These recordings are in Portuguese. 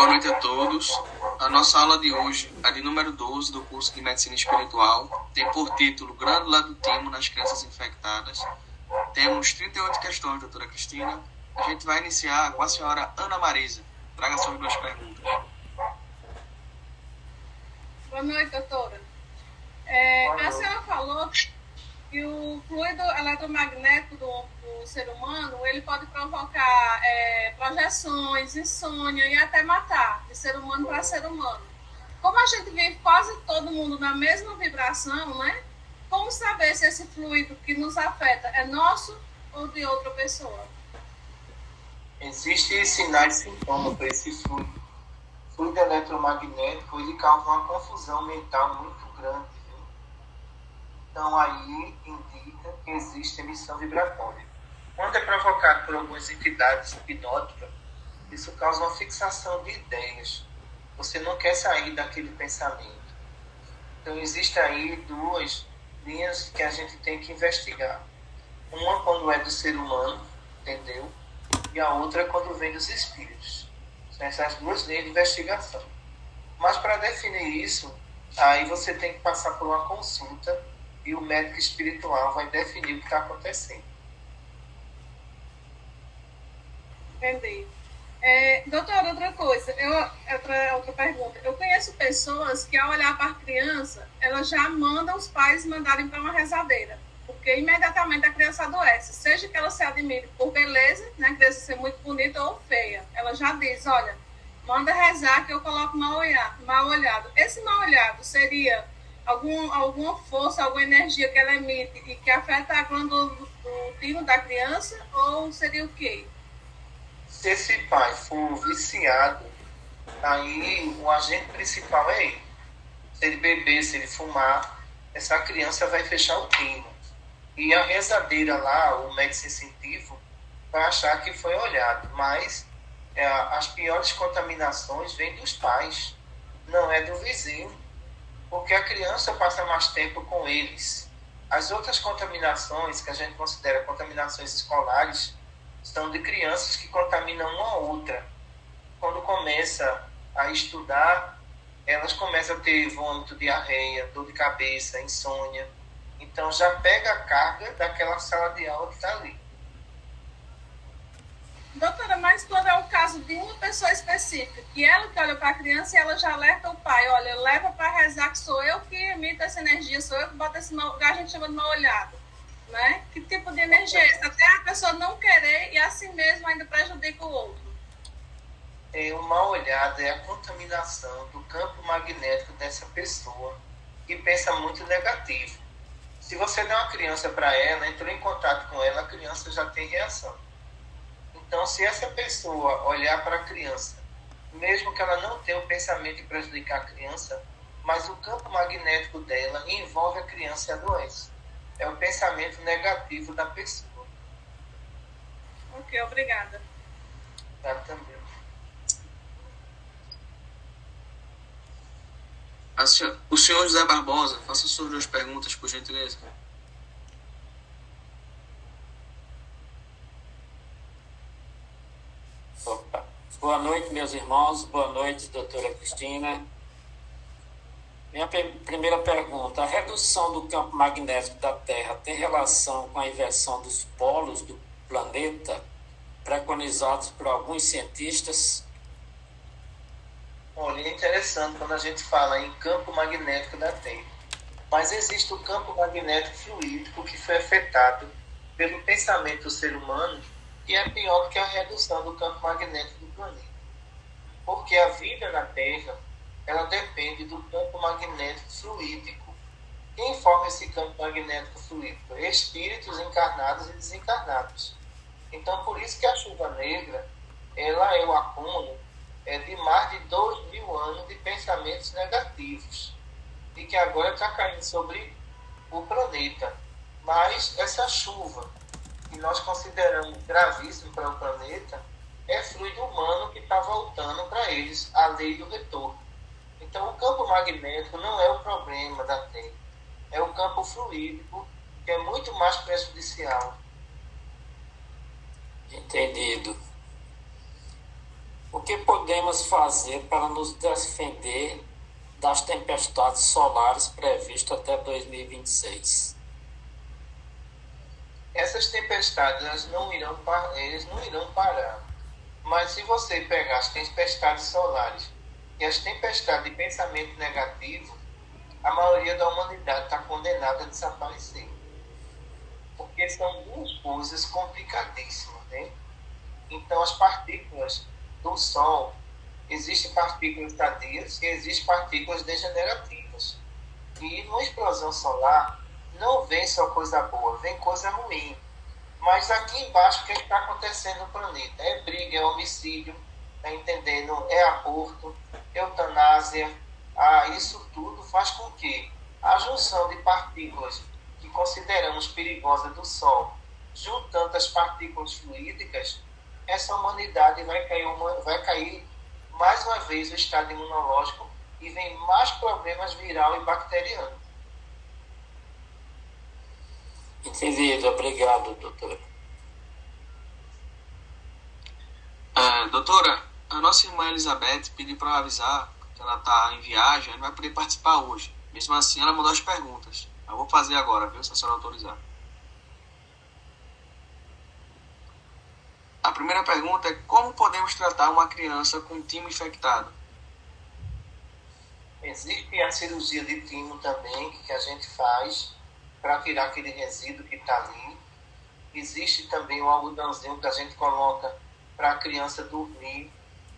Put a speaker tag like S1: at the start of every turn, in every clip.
S1: Boa noite a todos. A nossa aula de hoje, a de número 12 do curso de Medicina Espiritual, tem por título Glândula do Timo nas crianças infectadas. Temos 38 questões, doutora Cristina. A gente vai iniciar com a senhora Ana Marisa. Traga suas duas perguntas.
S2: Boa noite, doutora. A senhora falou que o fluido eletromagnético do ser humano, ele pode provocar projeções, insônia e até matar de ser humano para ser humano. Como a gente vive quase todo mundo na mesma vibração, né? Como saber se esse fluido que nos afeta é nosso ou de outra pessoa?
S3: Existem sinais e sintomas para esse fluido. O fluido eletromagnético, ele causa uma confusão mental muito grande. Então, aí indica que existe emissão vibratória. Quando é provocado por algumas entidades hipnóticas, isso causa uma fixação de ideias. Você não quer sair daquele pensamento. Então, existem aí duas linhas que a gente tem que investigar. Uma quando é do ser humano, entendeu? E a outra quando vem dos espíritos. São essas duas linhas de investigação. Mas para definir isso, aí você tem que passar por uma consulta e o médico espiritual vai definir o que está acontecendo.
S2: Entendi. Doutora, outra coisa, outra pergunta. Eu conheço pessoas que, ao olhar para a criança, elas já mandam os pais mandarem para uma rezadeira, porque imediatamente a criança adoece. Seja que ela se admire por beleza, né, a criança ser muito bonita ou feia, ela já diz, olha, manda rezar que eu coloco mal olhado. Esse mal olhado seria alguma força, alguma energia que ela emite e que afeta a glândula do timo da criança, ou seria o quê?
S3: Se esse pai for viciado, aí o agente principal é ele. Se ele beber, se ele fumar, essa criança vai fechar o timo. E a rezadeira lá, o médico sensitivo, vai achar que foi olhado. Mas as piores contaminações vêm dos pais, não é do vizinho. Porque a criança passa mais tempo com eles. As outras contaminações, que a gente considera contaminações escolares, são de crianças que contaminam uma a outra. Quando começa a estudar, elas começam a ter vômito, diarreia, dor de cabeça, insônia. Então já pega a carga daquela sala de aula que está ali.
S2: Doutora, mas quando é o caso de uma pessoa específica, que ela que olha para a criança e ela já alerta o pai, olha, leva para rezar que sou eu que emito essa energia, sou eu que boto esse mal, a gente chama de mal olhado, né? Que tipo de energia é essa? Até a pessoa não querer e assim mesmo ainda prejudica o outro.
S3: O mal olhado é a contaminação do campo magnético dessa pessoa que pensa muito negativo. Se você der uma criança para ela, entrou em contato com ela, a criança já tem reação. Então, se essa pessoa olhar para a criança, mesmo que ela não tenha o pensamento de prejudicar a criança, mas o campo magnético dela envolve a criança e a doença. É o pensamento negativo da pessoa.
S2: Ok, obrigada.
S3: Tá, também.
S1: O senhor José Barbosa, faça suas duas perguntas, por gentileza.
S4: Opa. Boa noite, meus irmãos. Boa noite, doutora Cristina. Minha primeira pergunta: a redução do campo magnético da Terra tem relação com a inversão dos polos do planeta, preconizados por alguns cientistas?
S3: Olha, é interessante quando a gente fala em campo magnético da Terra. Mas existe o campo magnético fluídico que foi afetado pelo pensamento do ser humano, que é pior do que a redução do campo magnético do planeta. Porque a vida na Terra, ela depende do campo magnético fluídico. Quem forma esse campo magnético fluídico? Espíritos encarnados e desencarnados. Então, por isso que a chuva negra, ela é o acúmulo de mais de 2.000 anos de pensamentos negativos. E que agora está caindo sobre o planeta. Mas essa chuva, que nós consideramos gravíssimo para o planeta, é fluido humano que está voltando para eles, a lei do retorno. Então, o campo magnético não é o problema da Terra, é o campo fluídico, que é muito mais prejudicial.
S4: Entendido. O que podemos fazer para nos defender das tempestades solares previstas até 2026?
S3: Essas tempestades elas não irão parar. Mas se você pegar as tempestades solares e as tempestades de pensamento negativo, a maioria da humanidade está condenada a desaparecer. Porque são duas coisas complicadíssimas, né? Então, as partículas do Sol, existem partículas sadias e existem partículas degenerativas. E numa explosão solar, não vem só coisa boa, vem coisa ruim. Mas aqui embaixo, o que está acontecendo no planeta? É briga, é homicídio, tá entendendo? É aborto, eutanásia. Isso tudo faz com que a junção de partículas que consideramos perigosas do Sol, juntando as partículas fluídicas, essa humanidade vai cair mais uma vez o estado imunológico e vem mais problemas viral e bacteriano.
S4: Entendido. Obrigado, doutora.
S1: Doutora, a nossa irmã Elizabeth pediu para avisar que ela está em viagem e não vai poder participar hoje. Mesmo assim, ela mandou as perguntas. Eu vou fazer agora, viu, se a senhora autorizar. A primeira pergunta é: como podemos tratar uma criança com timo infectado?
S3: Existe a cirurgia de timo também, que a gente faz para tirar aquele resíduo que está ali. Existe também o algodãozinho que a gente coloca para a criança dormir,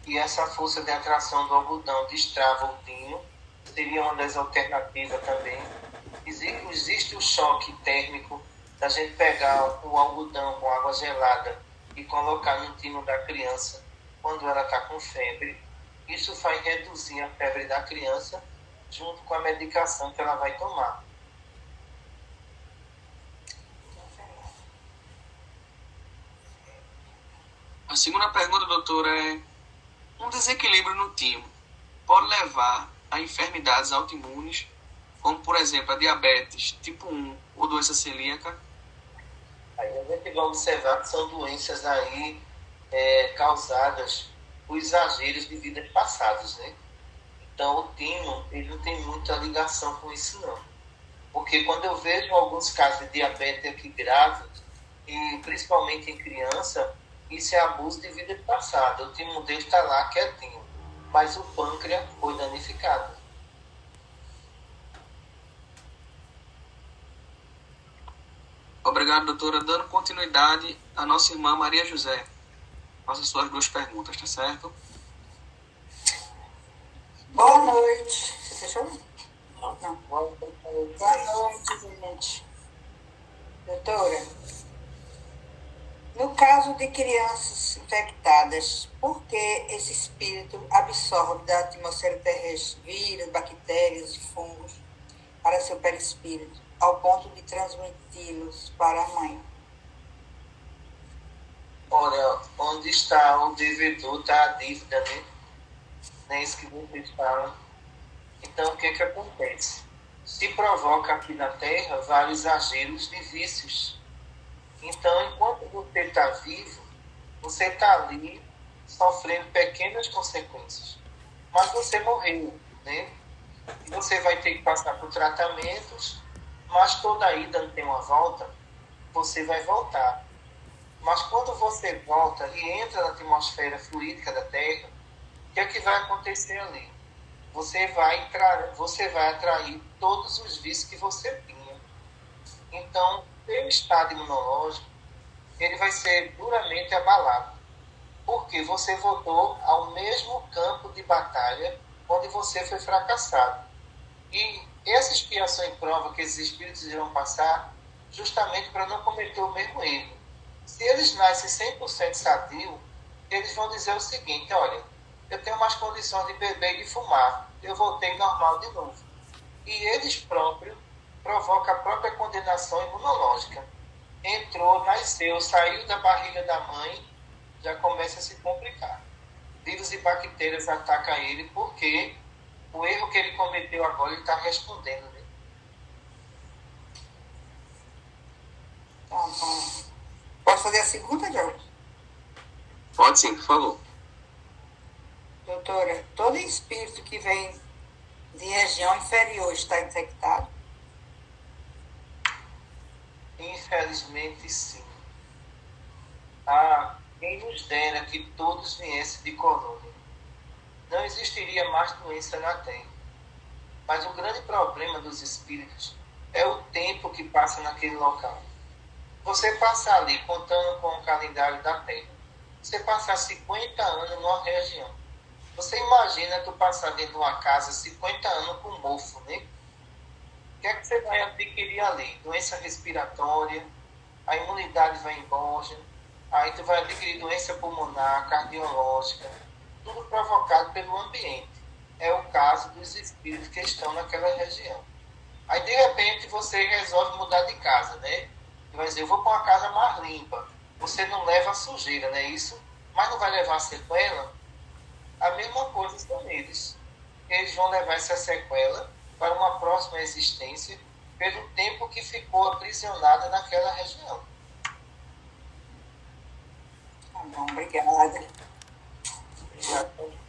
S3: e essa força de atração do algodão destrava o timo. Seria uma das alternativas também. Existe o choque térmico, da gente pegar o algodão com água gelada e colocar no timo da criança quando ela está com febre. Isso vai reduzir a febre da criança junto com a medicação que ela vai tomar.
S1: A segunda pergunta, doutora, é: um desequilíbrio no timo pode levar a enfermidades autoimunes, como, por exemplo, a diabetes tipo 1 ou doença celíaca?
S3: Aí a gente vai observar que são doenças aí causadas por exageros de vidas passadas, né? Então o timo, ele não tem muita ligação com isso não. Porque quando eu vejo alguns casos de diabetes aqui grave, e principalmente em criança, isso é abuso de vida passada. O timo dele está lá quietinho, mas o pâncreas foi danificado.
S1: Obrigado, doutora. Dando continuidade à nossa irmã Maria José. Faça suas duas perguntas, tá certo?
S5: Boa noite. Você fechou? Não. Boa noite, gente. Doutora, no caso de crianças infectadas, por que esse espírito absorve da atmosfera terrestre vírus, bactérias e fungos para seu perispírito, ao ponto de transmiti-los para a mãe?
S3: Olha, onde está o devedor, está a dívida, né? Não é isso que vocês falam. Então, o que acontece? Se provoca aqui na Terra vários exageros de vícios. Então, enquanto você está vivo, você está ali sofrendo pequenas consequências. Mas você morreu, né? E você vai ter que passar por tratamentos, mas toda ida não tem uma volta, você vai voltar. Mas quando você volta e entra na atmosfera fluídica da Terra, o que é que vai acontecer ali? Você vai atrair todos os vícios que você tinha. Então, o seu estado imunológico, ele vai ser duramente abalado. Porque você voltou ao mesmo campo de batalha onde você foi fracassado. E essa expiação e prova que esses espíritos irão passar, justamente para não cometer o mesmo erro. Se eles nascem 100% sadio, eles vão dizer o seguinte: olha, eu tenho mais condições de beber e de fumar, eu voltei normal de novo. E eles próprios provocam a própria condenação imunológica. Entrou, nasceu, saiu da barriga da mãe, já começa a se complicar. Vírus e bactérias atacam ele porque o erro que ele cometeu agora, ele está respondendo, né?
S5: Tá bom. Posso fazer a segunda, Jorge?
S1: Pode sim, por favor.
S5: Doutora, todo espírito que vem de região inferior está infectado?
S3: Infelizmente, sim. Quem nos dera que todos viessem de colônia. Não existiria mais doença na Terra. Mas o grande problema dos espíritos é o tempo que passa naquele local. Você passar ali, contando com o calendário da Terra, você passar 50 anos numa região. Você imagina tu passar dentro de uma casa 50 anos com mofo, né? O que é que você vai adquirir ali? Doença respiratória, a imunidade vai embora, aí tu vai adquirir doença pulmonar, cardiológica, tudo provocado pelo ambiente. É o caso dos espíritos que estão naquela região. Aí, de repente, você resolve mudar de casa, né? E vai dizer, eu vou para uma casa mais limpa. Você não leva a sujeira, não é isso? Mas não vai levar a sequela? A mesma coisa são eles. Eles vão levar essa sequela para uma próxima existência pelo tempo que ficou aprisionada naquela região.
S5: Tá bom, obrigada.
S3: Obrigado.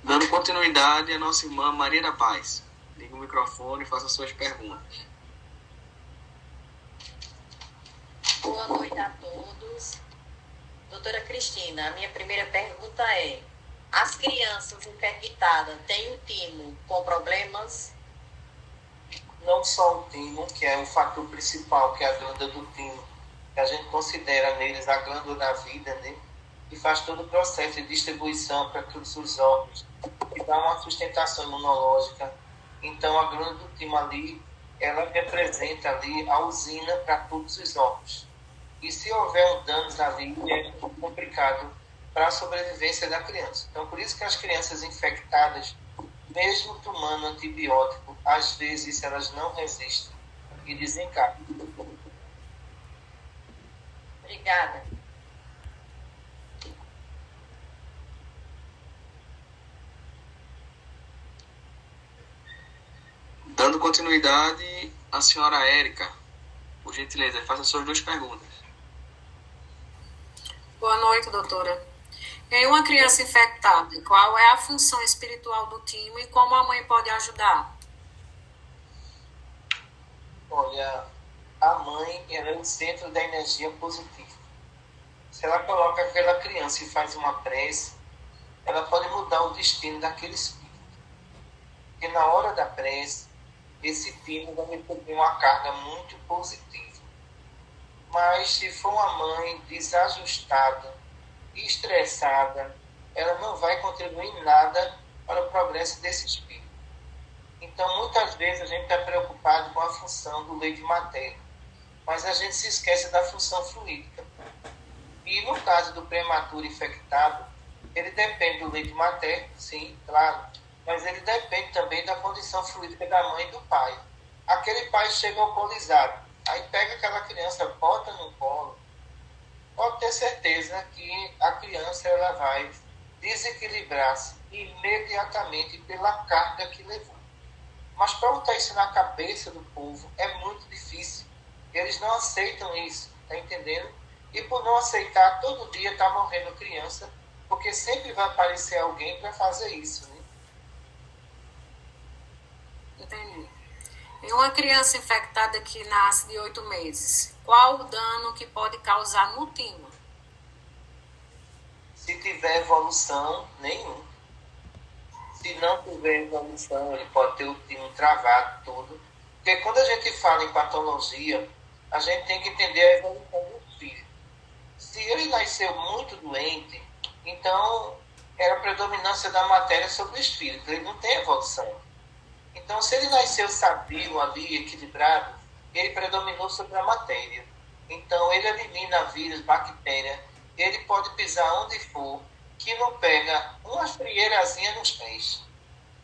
S1: Dando continuidade à nossa irmã Maria da Paz. Liga o microfone e faça suas perguntas.
S6: Boa noite a todos. Doutora Cristina, a minha primeira pergunta é: as crianças infectadas têm o timo com problemas?
S3: Não só o timo, que é o fator principal, que é a glândula do timo, que a gente considera neles a glândula da vida, né? Que faz todo o processo de distribuição para todos os órgãos, que dá uma sustentação imunológica. Então, a glândula do timo ali, ela representa ali a usina para todos os órgãos. E se houver um dano ali, é muito complicado para a sobrevivência da criança. Então, por isso que as crianças infectadas, mesmo tomando antibiótico, às vezes elas não resistem e desencarnam.
S6: Obrigada.
S1: Dando continuidade, a senhora Érica, por gentileza, faça suas duas perguntas.
S7: Boa noite, doutora. Em uma criança infectada, qual é a função espiritual do timo e como a mãe pode ajudar?
S3: Olha, a mãe ela é o centro da energia positiva. Se ela coloca aquela criança e faz uma prece, ela pode mudar o destino daquele espírito. Porque na hora da prece, esse timo vai receber uma carga muito positiva. Mas se for uma mãe desajustada e estressada, ela não vai contribuir em nada para o progresso desse espírito. Então, muitas vezes a gente está preocupado com a função do leite materno, mas a gente se esquece da função fluídica. E no caso do prematuro infectado, ele depende do leite materno, sim, claro, mas ele depende também da condição fluídica da mãe e do pai. Aquele pai chega alcoolizado, aí pega aquela criança, bota no colo, pode ter certeza que a criança ela vai desequilibrar-se imediatamente pela carga que levou. Mas para botar isso na cabeça do povo é muito difícil. Eles não aceitam isso, tá entendendo? E por não aceitar, todo dia está morrendo criança, porque sempre vai aparecer alguém para fazer isso, né?
S7: Entendi. Em uma criança infectada que nasce de 8 meses, qual o dano que pode causar no timo?
S3: Se tiver evolução, nenhum. Se não tiver evolução, ele pode ter o timo travado, tudo. Porque quando a gente fala em patologia, a gente tem que entender a evolução do filho. Se ele nasceu muito doente, então era a predominância da matéria sobre o espírito. Ele não tem evolução. Então, se ele nasceu sadio ali, equilibrado, ele predominou sobre a matéria. Então, ele elimina vírus, bactéria. Ele pode pisar onde for, que não pega uma frieirazinha nos pés.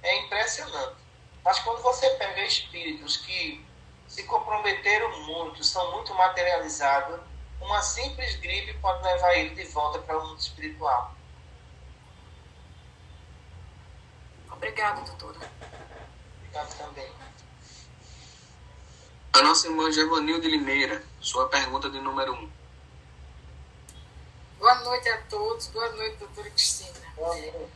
S3: É impressionante. Mas quando você pega espíritos que se comprometeram muito, são muito materializados, uma simples gripe pode levar ele de volta para o mundo espiritual.
S7: Obrigada, doutora.
S3: Obrigado também.
S1: A nossa irmã Gevanil de Limeira, sua pergunta de número 1.
S7: Boa noite a todos. Boa noite, doutora Cristina.
S3: Boa noite.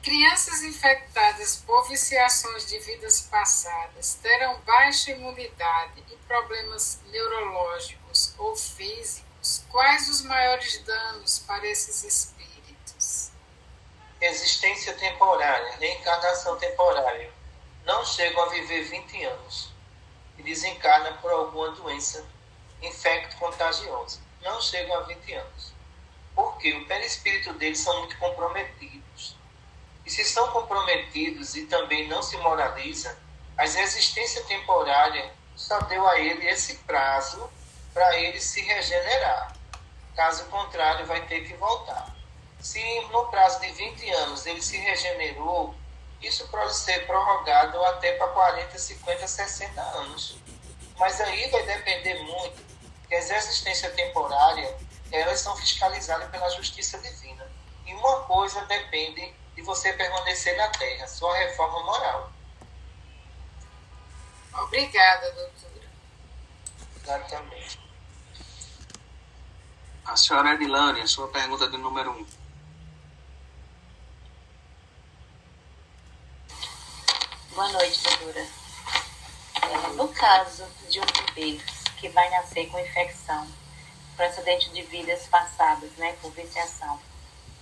S7: Crianças infectadas por viciações de vidas passadas terão baixa imunidade e problemas neurológicos ou físicos. Quais os maiores danos para esses espíritos?
S3: Existência temporária, reencarnação temporária. Não chegam a viver 20 anos e desencarnam por alguma doença infecto-contagiosa. Não chegam a 20 anos. Porque o perispírito deles são muito comprometidos. E se são comprometidos e também não se moraliza, a existência temporária só deu a ele esse prazo para ele se regenerar. Caso contrário, vai ter que voltar. Se no prazo de 20 anos ele se regenerou, isso pode ser prorrogado até para 40, 50, 60 anos. Mas aí vai depender muito, que as existências temporárias, elas são fiscalizadas pela justiça divina. E uma coisa depende de você permanecer na Terra, sua reforma moral.
S7: Obrigada, doutora.
S3: Exatamente.
S1: A senhora Edilane, a sua pergunta de número 1.
S6: Boa noite, doutora. No caso de um bebê que vai nascer com infecção, precedente de vidas passadas, por viciação,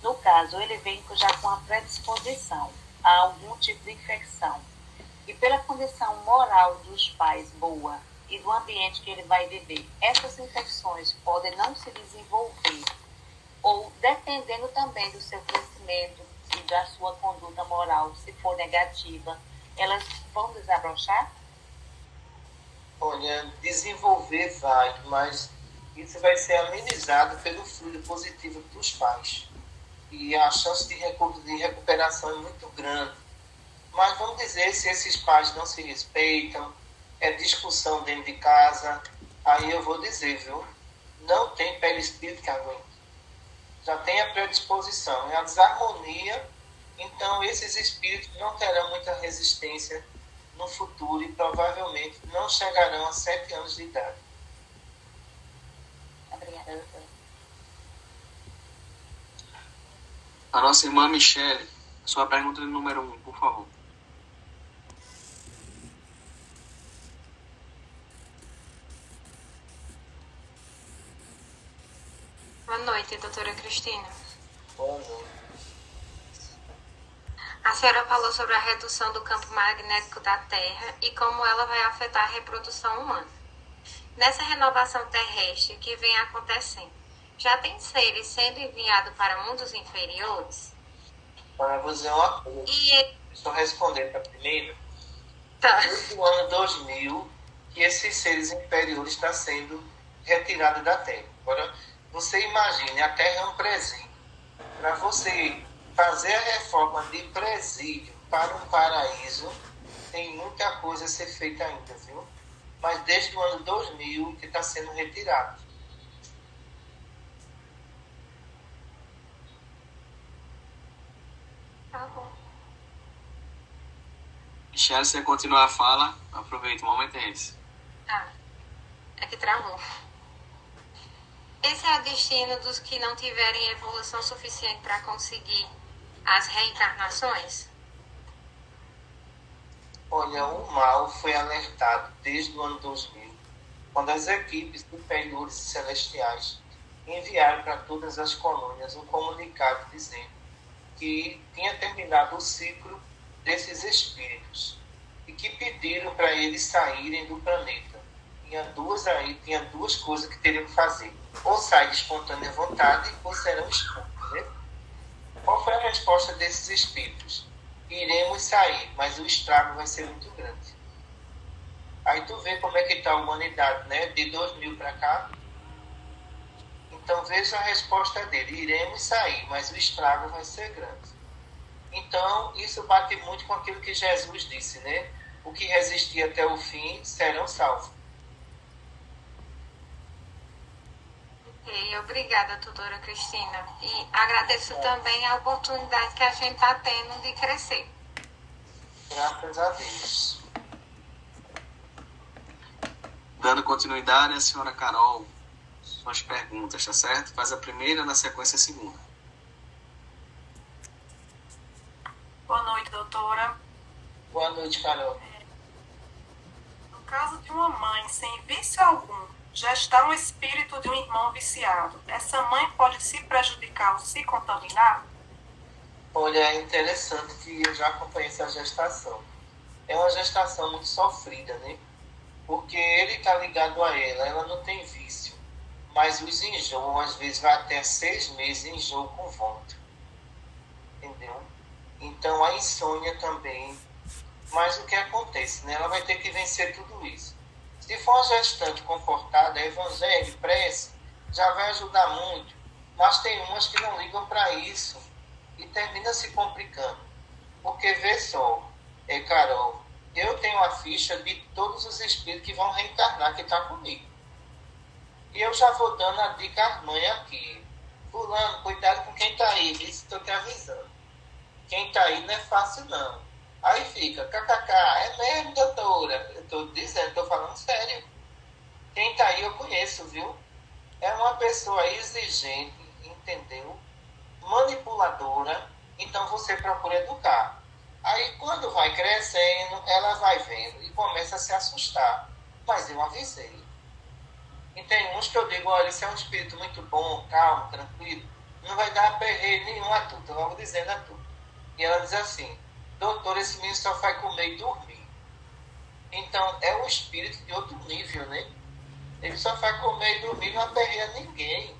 S6: no caso, ele vem já com a predisposição a algum tipo de infecção. E pela condição moral dos pais boa e do ambiente que ele vai viver, essas infecções podem não se desenvolver. Ou, dependendo também do seu crescimento e da sua conduta moral, se for negativa, elas vão desabrochar?
S3: Olha, desenvolver vai, mas isso vai ser amenizado pelo fluido positivo dos pais. E a chance de recuperação é muito grande. Mas vamos dizer, se esses pais não se respeitam, é discussão dentro de casa, aí eu vou dizer, viu? Não tem perispírito que aguente. Já tem a predisposição, é a desarmonia, então esses espíritos não terão muita resistência no futuro e provavelmente não chegarão a 7 anos de idade.
S6: Obrigada, doutora.
S1: A nossa irmã Michele, sua pergunta de número 1, por favor.
S8: Boa noite, doutora Cristina.
S3: Boa noite.
S8: A senhora falou sobre a redução do campo magnético da Terra e como ela vai afetar a reprodução humana. Nessa renovação terrestre que vem acontecendo, já tem seres sendo enviados para mundos inferiores?
S3: Para vou dizer uma coisa. Deixa eu responder para a primeira.
S8: Tá.
S3: Desde o ano 2000 que esses seres inferiores estão sendo retirados da Terra. Agora, você imagine, a Terra é um presídio. Para você fazer a reforma de presídio para um paraíso, tem muita coisa a ser feita ainda, viu? Mas desde o ano 2000 que está sendo retirado.
S8: Tá bom.
S1: Michele, se você continuar a fala, aproveita, o momento é esse.
S8: Tá. É que travou. Esse é o destino dos que não tiverem evolução suficiente para conseguir as reencarnações?
S3: Olha, o mal foi alertado desde o ano 2000, quando as equipes superiores e celestiais enviaram para todas as colônias um comunicado dizendo que tinha terminado o ciclo desses espíritos e que pediram para eles saírem do planeta. Tinha duas coisas que teriam que fazer: ou sair de espontânea vontade ou serão expulsos, né? Qual foi a resposta desses espíritos? Iremos sair, mas o estrago vai ser muito grande. Aí tu vê como é que está a humanidade, né? De 2000 para cá. Então veja a resposta dele: iremos sair, mas o estrago vai ser grande. Então isso bate muito com aquilo que Jesus disse, né? O que resistir até o fim serão salvos.
S8: Ok, obrigada, doutora Cristina. E agradeço também a oportunidade que a gente está tendo de crescer.
S3: Graças a Deus.
S1: Dando continuidade, a senhora Carol, suas perguntas, tá certo? Faz a primeira, na sequência a segunda.
S9: Boa noite, doutora.
S3: Boa noite, Carol.
S9: No caso de uma mãe sem vício algum, gestar um espírito de um irmão viciado, essa mãe pode se prejudicar ou se contaminar?
S3: Olha, é interessante que eu já acompanhei essa gestação. É uma gestação muito sofrida, né? Porque ele está ligado a ela não tem vício. Mas os enjoos, às vezes, vai até 6 meses enjoo com vômito. Entendeu? Então, a insônia também. Mas o que acontece, né? Ela vai ter que vencer tudo isso. Se for uma gestante comportada, evangelho, prece, já vai ajudar muito. Mas tem umas que não ligam para isso e termina se complicando. Porque, vê só, Carol, eu tenho a ficha de todos os espíritos que vão reencarnar que estão comigo. E eu já vou dando a dica às mães aqui. Fulano, cuidado com quem está aí, estou te avisando. Quem está aí não é fácil, não. Aí fica, kkk, é mesmo, doutora? Eu estou dizendo, estou falando sério. Quem está aí eu conheço, viu? É uma pessoa exigente, entendeu? Manipuladora, então você procura educar. Aí quando vai crescendo, ela vai vendo e começa a se assustar. Mas eu avisei. E tem uns que eu digo, olha, isso é um espírito muito bom, calmo, tranquilo, não vai dar perreio nenhum a tu, estou logo dizendo a tu. E ela diz assim, doutor, esse menino só vai comer e dormir. Então, é um espírito de outro nível, né? Ele só vai comer e dormir, não aperreia ninguém.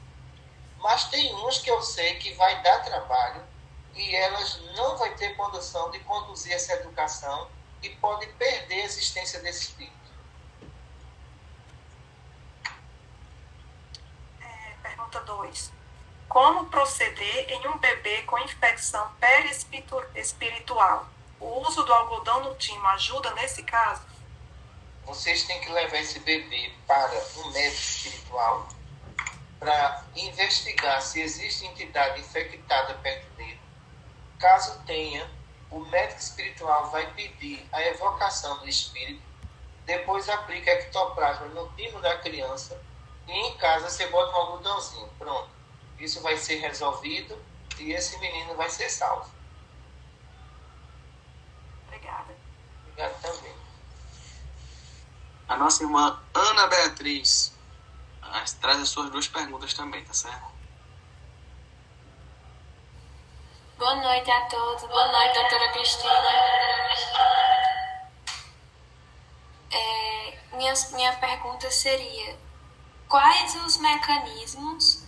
S3: Mas tem uns que eu sei que vai dar trabalho e elas não vão ter condição de conduzir essa educação e pode perder a existência desse espírito.
S9: Pergunta 2. Como proceder em um bebê com infecção perispiritual? O uso do algodão no timo ajuda nesse caso?
S3: Vocês têm que levar esse bebê para um médico espiritual para investigar se existe entidade infectada perto dele. Caso tenha, o médico espiritual vai pedir a evocação do espírito, depois aplica ectoplasma no timo da criança e em casa você bota um algodãozinho. Pronto. Isso vai ser resolvido e esse menino vai ser salvo.
S9: Obrigada.
S3: Obrigado também.
S1: A nossa irmã Ana Beatriz traz as suas 2 perguntas também, tá certo?
S10: Boa noite a todos. Boa noite, doutora Cristina. Minha pergunta seria, quais seriam os mecanismos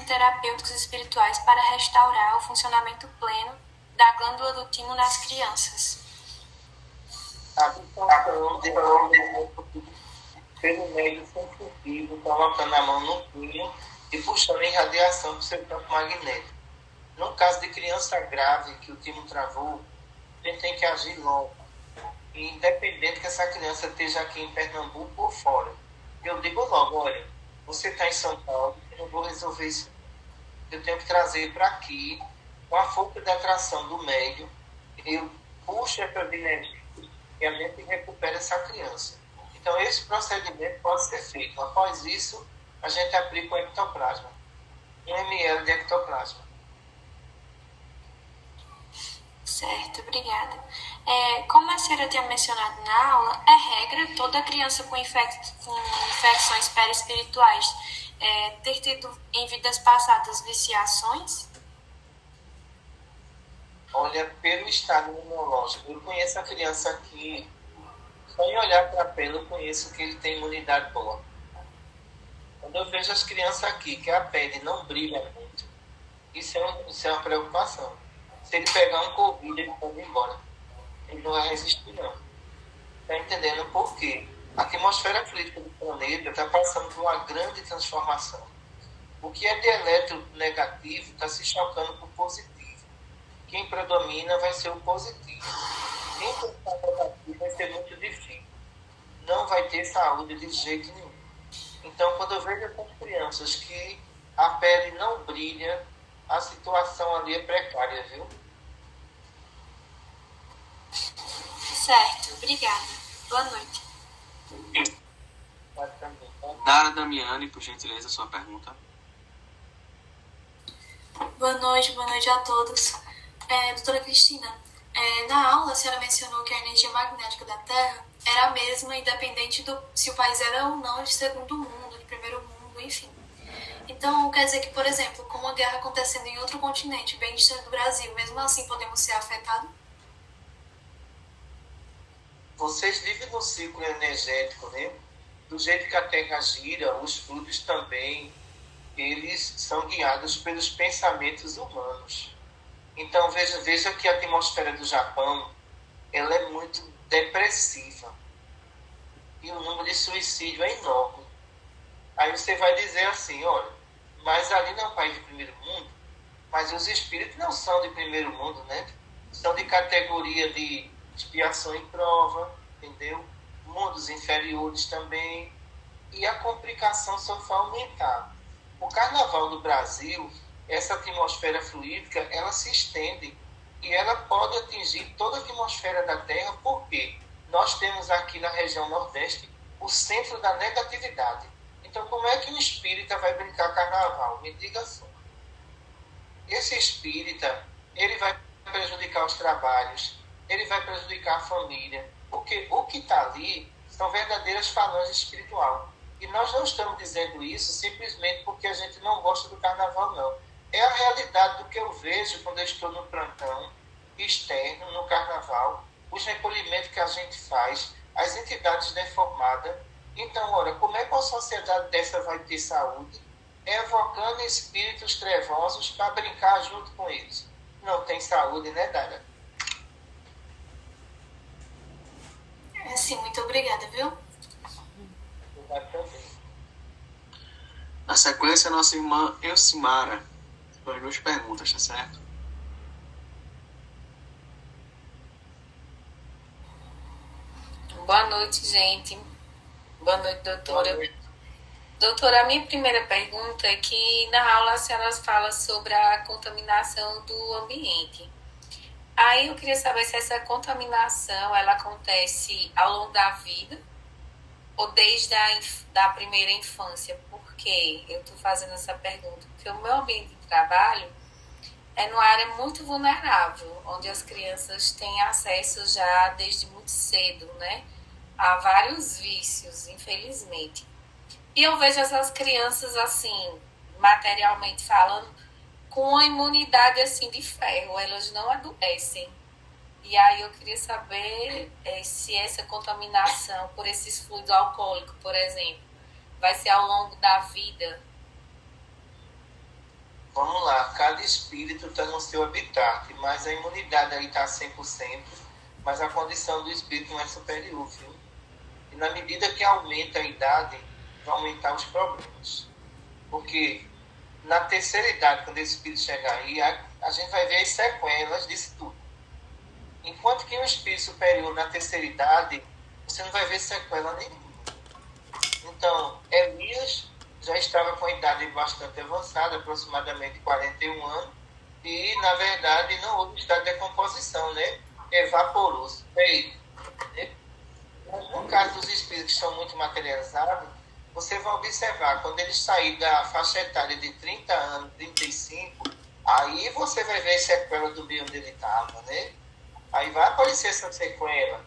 S10: terapêuticos espirituais para restaurar o funcionamento pleno da glândula do timo nas crianças?
S3: A absorção pelo meio sensitivo, colocando a mão no punho e puxando em radiação para o seu campo magnético. No caso de criança grave que o timo travou, a gente tem que agir logo. E independente que essa criança esteja aqui em Pernambuco ou fora. Eu digo logo, olha, você está em São Paulo, eu não vou resolver isso. Eu tenho que trazer para aqui, com a força de atração do médio, eu puxo essa energia e a gente recupera essa criança. Então, esse procedimento pode ser feito. Após isso, a gente aplica o ectoplasma. 1 ml de ectoplasma.
S10: Certo, obrigada. Como a senhora tinha mencionado na aula, é regra toda criança com infecções perispirituais ter tido em vidas passadas viciações?
S3: Olha, pelo estado imunológico, eu conheço a criança aqui, só em olhar para a pele eu conheço que ele tem imunidade boa. Quando eu vejo as crianças aqui, que a pele não brilha muito, isso é uma preocupação. Se ele pegar um Covid, ele pode ir embora. Ele não vai resistir, não. Está entendendo por quê? A atmosfera fluídica do planeta está passando por uma grande transformação. O que é de eletronegativo está se chocando por positivo. Quem predomina vai ser o positivo. Quem pensar negativo vai ser muito difícil. Não vai ter saúde de jeito nenhum. Então, quando eu vejo essas crianças que a pele não brilha, a situação ali é precária, viu?
S10: Certo, obrigada. Boa noite.
S1: Dara Damiani, por gentileza, sua pergunta.
S10: Boa noite a todos. Doutora Cristina, na aula a senhora mencionou que a energia magnética da Terra era a mesma, independente se o país era ou não de segundo mundo, de primeiro mundo, enfim. Então, quer dizer que, por exemplo, com uma guerra acontecendo em outro continente, bem distante do Brasil, mesmo assim podemos ser afetados?
S3: Vocês vivem num ciclo energético, né? Do jeito que a Terra gira, os fluidos também, eles são guiados pelos pensamentos humanos. Então, veja que a atmosfera do Japão, ela é muito depressiva. E o número de suicídio é enorme. Aí você vai dizer assim, olha, mas ali não é um país de primeiro mundo, mas os espíritos não são de primeiro mundo, né? São de categoria de expiação e prova, entendeu? Mundos inferiores também. E a complicação só vai aumentar. O carnaval do Brasil, essa atmosfera fluídica, ela se estende e ela pode atingir toda a atmosfera da Terra, porque nós temos aqui na região Nordeste o centro da negatividade. Então, como é que um espírita vai brincar carnaval? Me diga só. Esse espírita, ele vai prejudicar os trabalhos, ele vai prejudicar a família, porque o que está ali são verdadeiras falanges espirituais. E nós não estamos dizendo isso simplesmente porque a gente não gosta do carnaval, não. É a realidade do que eu vejo quando eu estou no plantão externo, no carnaval, os recolhimentos que a gente faz, as entidades deformadas. Então, ora, como é que uma sociedade dessa vai ter saúde? Evocando espíritos trevosos para brincar junto com eles. Não tem saúde, né, Dara?
S10: Sim, muito obrigada, viu?
S1: Na sequência, a nossa irmã Elcimara. As duas perguntas, tá certo?
S11: Boa noite, gente. Boa noite, doutora.
S3: Boa noite.
S11: Doutora, a minha primeira pergunta é que na aula a senhora fala sobre a contaminação do ambiente. Aí eu queria saber se essa contaminação ela acontece ao longo da vida ou desde da primeira infância. Por que eu estou fazendo essa pergunta? Porque o meu ambiente de trabalho é numa área muito vulnerável, onde as crianças têm acesso já desde muito cedo, né, a vários vícios, infelizmente. E eu vejo essas crianças, assim, materialmente falando, com a imunidade, assim, de ferro. Elas não adoecem. E aí eu queria saber se essa contaminação por esses fluidos alcoólicos, por exemplo, vai ser ao longo da vida.
S3: Vamos lá, cada espírito está no seu habitat, mas a imunidade aí está 100%, mas a condição do espírito não é superior, viu? E na medida que aumenta a idade, vai aumentar os problemas. Porque na terceira idade, quando esse espírito chegar aí, a gente vai ver as sequelas disso tudo. Enquanto que um espírito superior na terceira idade, você não vai ver sequela nenhuma. Então, Elias já estava com a idade bastante avançada, aproximadamente 41 anos, e, na verdade, não houve estado de decomposição, né? Evaporou-se. Né? No caso dos espíritos que são muito materializados, você vai observar, quando eles saírem da faixa etária de 30 anos, 35, aí você vai ver a sequela do meio onde ele estava, né? Aí vai aparecer essa sequela,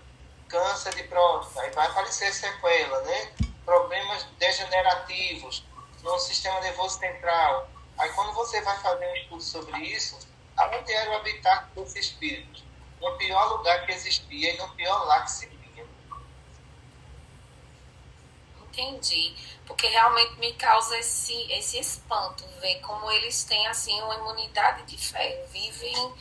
S3: câncer de próstata, aí vai aparecer sequela, né? Problemas degenerativos no sistema nervoso central. Aí quando você vai fazer um estudo sobre isso, aonde era o habitat desse espírito? No pior lugar que existia e no pior lar que se via.
S11: Entendi. Porque realmente me causa esse espanto, ver como eles têm, assim, uma imunidade de ferro. Vivem,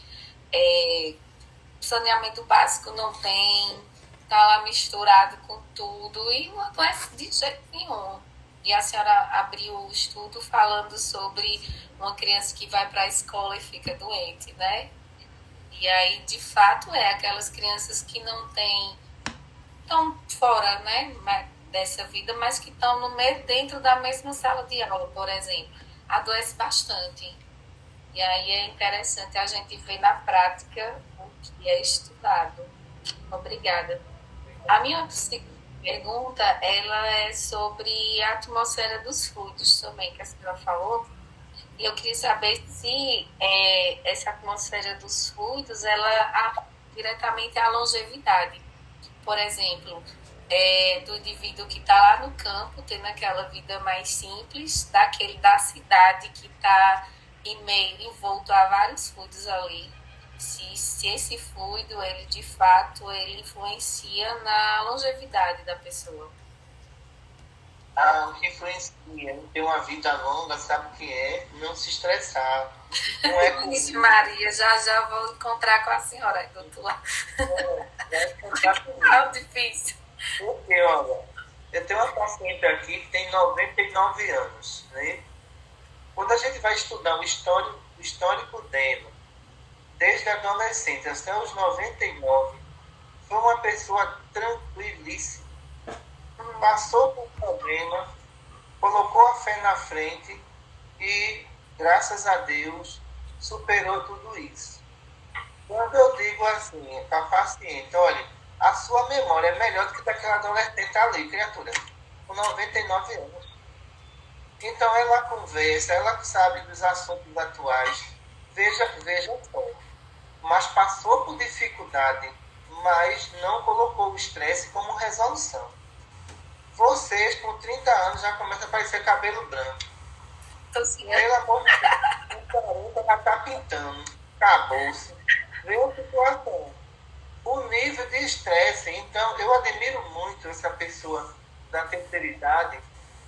S11: saneamento básico não tem, tá lá misturado com tudo e não adoece de jeito nenhum. E a senhora abriu o estudo falando sobre uma criança que vai para a escola e fica doente, né? E aí, de fato, aquelas crianças que não têm, estão fora, né, dessa vida, mas que estão dentro da mesma sala de aula, por exemplo, adoece bastante. E aí é interessante a gente ver na prática o que é estudado. Obrigada. A minha pergunta, ela é sobre a atmosfera dos fluidos também, que a senhora falou. E eu queria saber se essa atmosfera dos fluidos, ela diretamente à longevidade. Por exemplo, do indivíduo que está lá no campo, tendo aquela vida mais simples, daquele da cidade que está envolto a vários fluidos ali. Se esse fluido, ele de fato, ele influencia na longevidade da pessoa.
S3: O que influencia em ter uma vida longa, sabe o que é? Não se estressar. Não é com
S11: Vixe Maria, já vou encontrar com a senhora, doutora. É difícil.
S3: Porque, olha, eu tenho uma paciente aqui que tem 99 anos, né? Quando a gente vai estudar o histórico dela, desde a adolescente até os 99, foi uma pessoa tranquilíssima. Passou por um problema, colocou a fé na frente e, graças a Deus, superou tudo isso. Quando eu digo assim para a paciente, olha, a sua memória é melhor do que daquela adolescente ali, criatura, com 99 anos. Então ela conversa, ela sabe dos assuntos atuais, veja só. Mas passou por dificuldade, mas não colocou o estresse como resolução. Vocês, com 30 anos, já começam a aparecer cabelo branco. Pelo amor de Deus, o 40 já está pintando, acabou-se. Vê a situação. O nível de estresse, então, eu admiro muito essa pessoa da terceira idade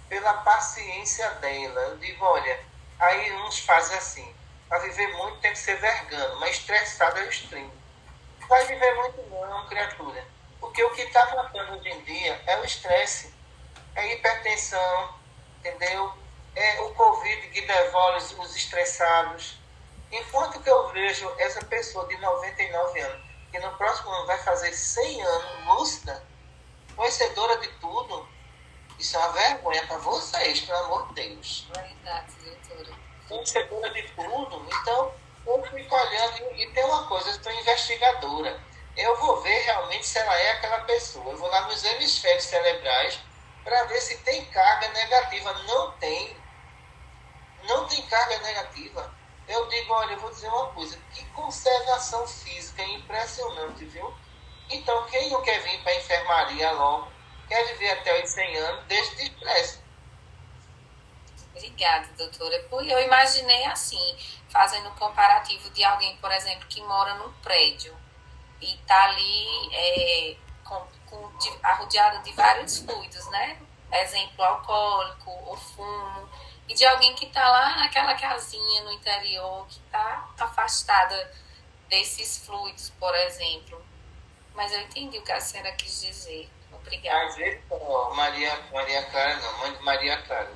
S3: pela paciência dela. Eu digo, olha, aí uns fazem assim, para viver muito tem que ser vergando, mas estressado é o extremo. Não vai viver muito não, criatura. Porque o que está matando hoje em dia é o estresse, é a hipertensão, entendeu? É o Covid que devolve os estressados. Enquanto que eu vejo essa pessoa de 99 anos, que no próximo ano vai fazer 100 anos, lúcida, conhecedora de tudo, isso é uma vergonha para vocês, pelo amor de Deus.
S11: Verdade, doutora.
S3: Conhecedora de tudo, então eu fico olhando e tem uma coisa, eu sou investigadora. Eu vou ver realmente se ela é aquela pessoa. Eu vou lá nos hemisférios cerebrais para ver se tem carga negativa. Não tem carga negativa. Eu digo, olha, eu vou dizer uma coisa, que conservação física impressionante, viu? Então, quem não quer vir para a enfermaria logo, quer viver até os 100 anos, deixa de estresse.
S11: Obrigada, doutora. Eu imaginei assim, fazendo um comparativo de alguém, por exemplo, que mora num prédio e está ali arrodeado de vários fluidos, né? Exemplo, alcoólico ou fumo. E de alguém que está lá naquela casinha no interior, que está afastada desses fluidos, por exemplo. Mas eu entendi o que a senhora quis dizer. Obrigada.
S3: Às vezes, Maria Clara não, mãe de Maria Clara.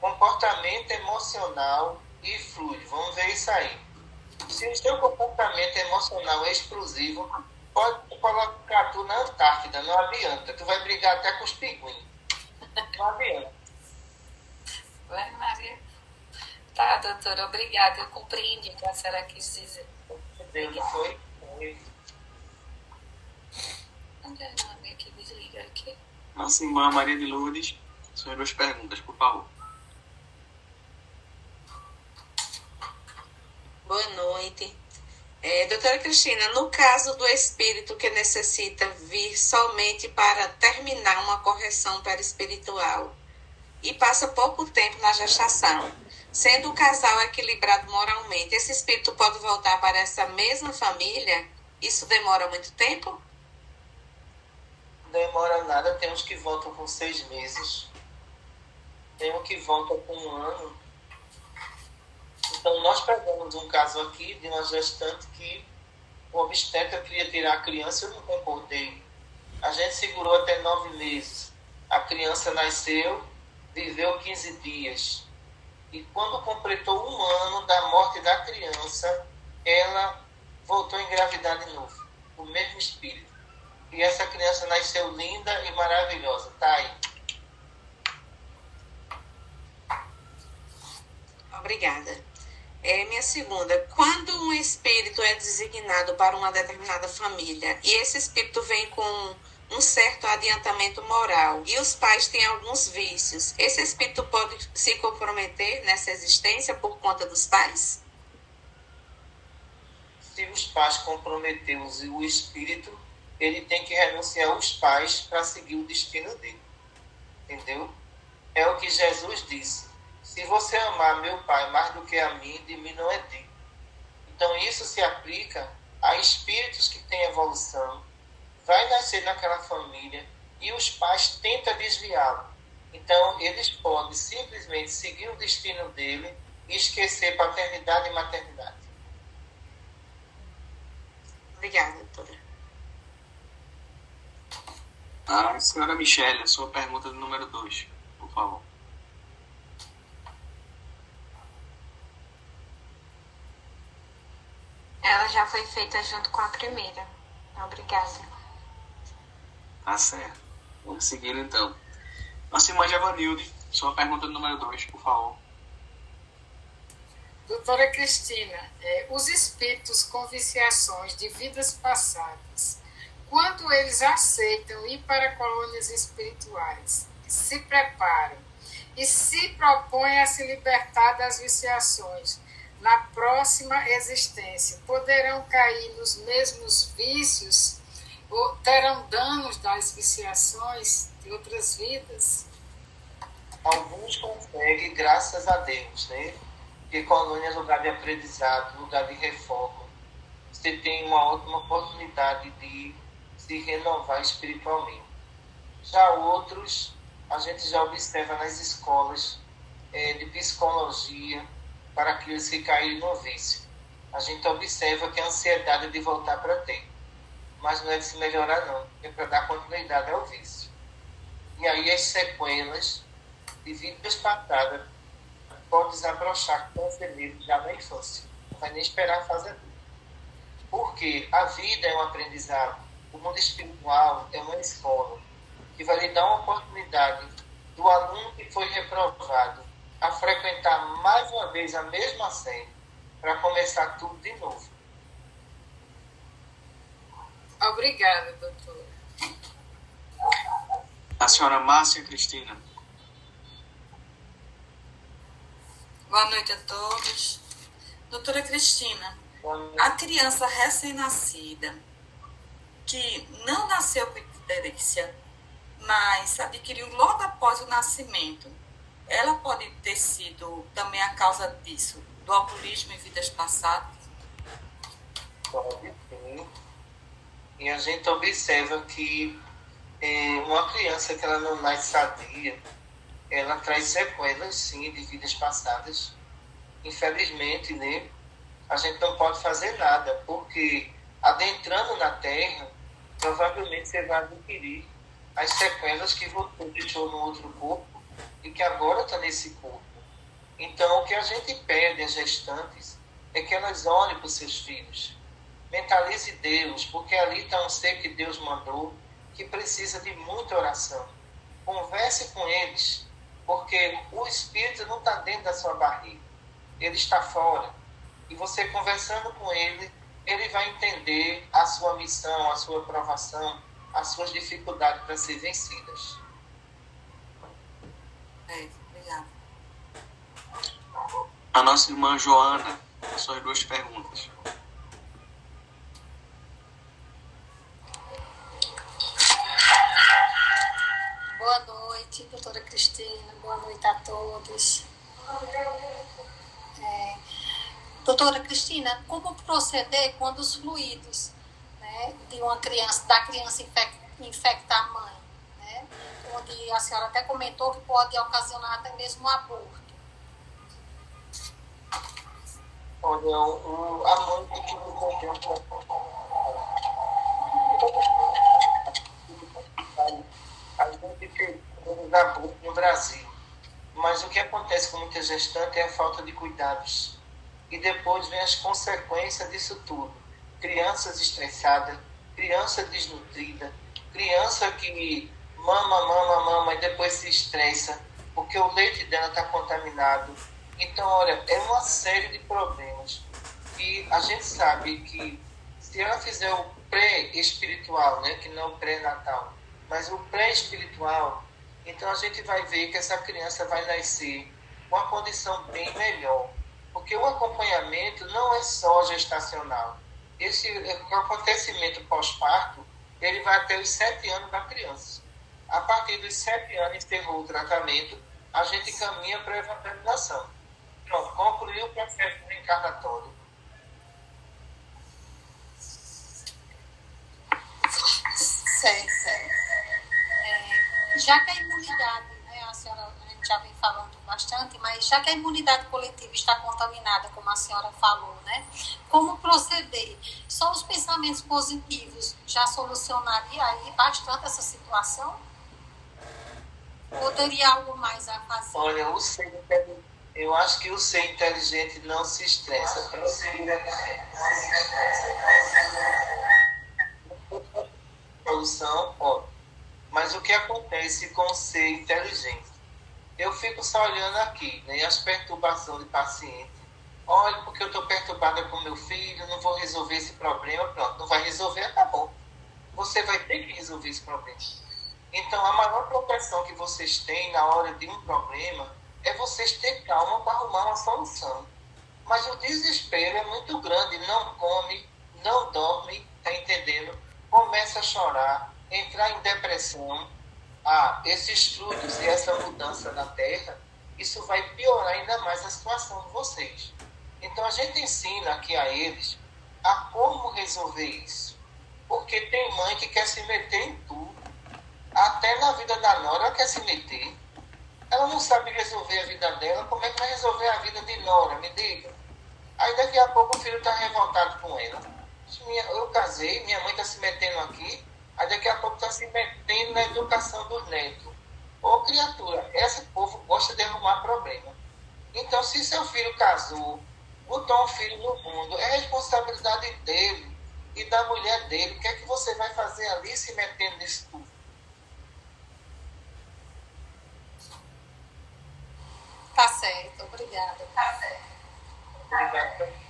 S3: Comportamento emocional e fluido. Vamos ver isso aí. Se o seu comportamento emocional é explosivo, pode colocar tu na Antártida, não adianta. Tu vai brigar até com os pinguins. Não adianta.
S11: Vai, Maria. Tá, doutora, obrigada. Eu compreendi o que a senhora quis dizer.
S3: Deus foi.
S11: Onde é o nome que desliga aqui?
S1: Nossa irmã Maria de Lourdes, são duas perguntas, por favor.
S12: Boa noite. Doutora Cristina, no caso do espírito que necessita vir somente para terminar uma correção perispiritual e passa pouco tempo na gestação, sendo o casal equilibrado moralmente, esse espírito pode voltar para essa mesma família? Isso demora muito tempo?
S3: Não demora nada, tem uns que voltam com 6 meses, tem um que volta com 1 ano. Então, nós pegamos um caso aqui de uma gestante que o obstetra queria tirar a criança, eu não concordei. A gente segurou até 9 meses. A criança nasceu, viveu 15 dias. E quando completou 1 ano da morte da criança, ela voltou a engravidar de novo, o mesmo espírito. E essa criança nasceu linda e maravilhosa. Tá aí.
S12: Obrigada. Minha segunda, quando um espírito é designado para uma determinada família e esse espírito vem com um certo adiantamento moral e os pais têm alguns vícios, esse espírito pode se comprometer nessa existência por conta dos pais?
S3: Se os pais comprometerem o espírito, ele tem que renunciar aos pais para seguir o destino dele. Entendeu? É o que Jesus disse. Se você amar meu pai mais do que a mim, de mim não é digno. Então isso se aplica a espíritos que têm evolução, vai nascer naquela família e os pais tentam desviá-lo. Então eles podem simplesmente seguir o destino dele e esquecer paternidade e maternidade.
S12: Obrigada, doutora.
S1: A senhora Michele, a sua pergunta do número 2, por favor.
S8: Ela já foi feita junto com a primeira. Obrigada.
S1: Tá certo. Vamos seguindo então. Nossa irmã Javanilde, sua pergunta do número 2, por favor.
S7: Doutora Cristina, os espíritos com viciações de vidas passadas, quando eles aceitam ir para colônias espirituais, se preparam e se propõem a se libertar das viciações na próxima existência, poderão cair nos mesmos vícios ou terão danos das viciações de outras vidas?
S3: Alguns conseguem, graças a Deus, né? Porque colônia é lugar de aprendizado, lugar de reforma. Você tem uma ótima oportunidade de se renovar espiritualmente. Já outros, a gente já observa nas escolas de psicologia para aqueles que caírem no vício. A gente observa que a ansiedade é de voltar para ter. Mas não é de se melhorar, não. É para dar continuidade ao vício. E aí as sequelas de vidas passadas podem desabrochar com o fevereiro já na infância. Não vai nem esperar a fase adulta. Porque a vida é um aprendizado. O mundo espiritual é uma escola que vai lhe dar uma oportunidade do aluno que foi reprovado a frequentar mais uma vez a mesma série para começar tudo de novo.
S7: Obrigada, doutora.
S1: A senhora Márcia Cristina.
S5: Boa noite a todos. Doutora Cristina, a criança recém-nascida que não nasceu com epilepsia, mas adquiriu logo após o nascimento, ela pode ter sido também a causa disso, do alcoolismo em vidas passadas?
S3: Pode sim. E a gente observa que uma criança que ela não nasce sadia, ela traz sequelas, sim, de vidas passadas. Infelizmente, né, a gente não pode fazer nada, porque adentrando na Terra, provavelmente você vai adquirir as sequelas que você deixou no outro corpo e que agora está nesse corpo. Então, o que a gente pede às gestantes é que elas olhem para os seus filhos. Mentalize Deus, porque ali está um ser que Deus mandou, que precisa de muita oração. Converse com eles, porque o Espírito não está dentro da sua barriga. Ele está fora. E você conversando com ele, ele vai entender a sua missão, a sua provação, as suas dificuldades para ser vencidas.
S5: Obrigada.
S1: A nossa irmã Joana, suas 2 perguntas.
S13: Boa noite, doutora Cristina. Boa noite a todos. Doutora Cristina, como proceder quando os fluidos, né, de uma criança, da criança infecta a mãe, né, onde a senhora até comentou que pode ocasionar até mesmo um aborto?
S3: Olha, a mãe tem que resolver a gente tem abortos no Brasil. Mas o que acontece com muita gestante é a falta de cuidados. E depois vem as consequências disso tudo. Crianças estressadas, criança desnutrida, criança que mama e depois se estressa, porque o leite dela está contaminado. Então, olha, é uma série de problemas. E a gente sabe que se ela fizer o pré-espiritual, né, que não é o pré-natal, mas o pré-espiritual, então a gente vai ver que essa criança vai nascer com uma condição bem melhor. Porque o acompanhamento não é só gestacional. Esse acontecimento pós-parto, ele vai até os 7 anos da criança. A partir dos 7 anos, encerrou o tratamento, a gente caminha para a evangelização. Pronto, concluiu o processo reencarnatório.
S13: Certo. Já que a imunidade, né, a gente já vem falando bastante, mas já que a imunidade coletiva está contaminada, como a senhora falou, né, como proceder? Só os pensamentos positivos já solucionaria aí bastante essa situação? Ou teria algo mais a fazer?
S3: Olha, eu acho que o ser inteligente não se estressa. Solução, ó. Mas o que acontece com o ser inteligente? Eu fico só olhando aqui, né, as perturbações do paciente. Olha, porque eu estou perturbada com meu filho, não vou resolver esse problema. Pronto, não vai resolver, acabou. Você vai ter que resolver esse problema. Então, a maior proteção que vocês têm na hora de um problema é vocês ter calma para arrumar uma solução. Mas o desespero é muito grande. Não come, não dorme, tá entendendo? Começa a chorar, entrar em depressão. Esses fluidos e essa mudança na Terra, isso vai piorar ainda mais a situação de vocês. Então, a gente ensina aqui a eles a como resolver isso. Porque tem mãe que quer se meter em tudo. Até na vida da nora ela quer se meter. Ela não sabe resolver a vida dela, como é que vai resolver a vida de nora? Me diga. Aí daqui a pouco o filho está revoltado com ela. Eu casei, minha mãe está se metendo aqui, aí daqui a pouco está se metendo na educação dos netos. Ô criatura, esse povo gosta de arrumar problema. Então, se seu filho casou, botou um filho no mundo, é responsabilidade dele e da mulher dele. O que é que você vai fazer ali se metendo nisso tudo?
S13: Tá certo, obrigada. Tá certo.
S3: Obrigado.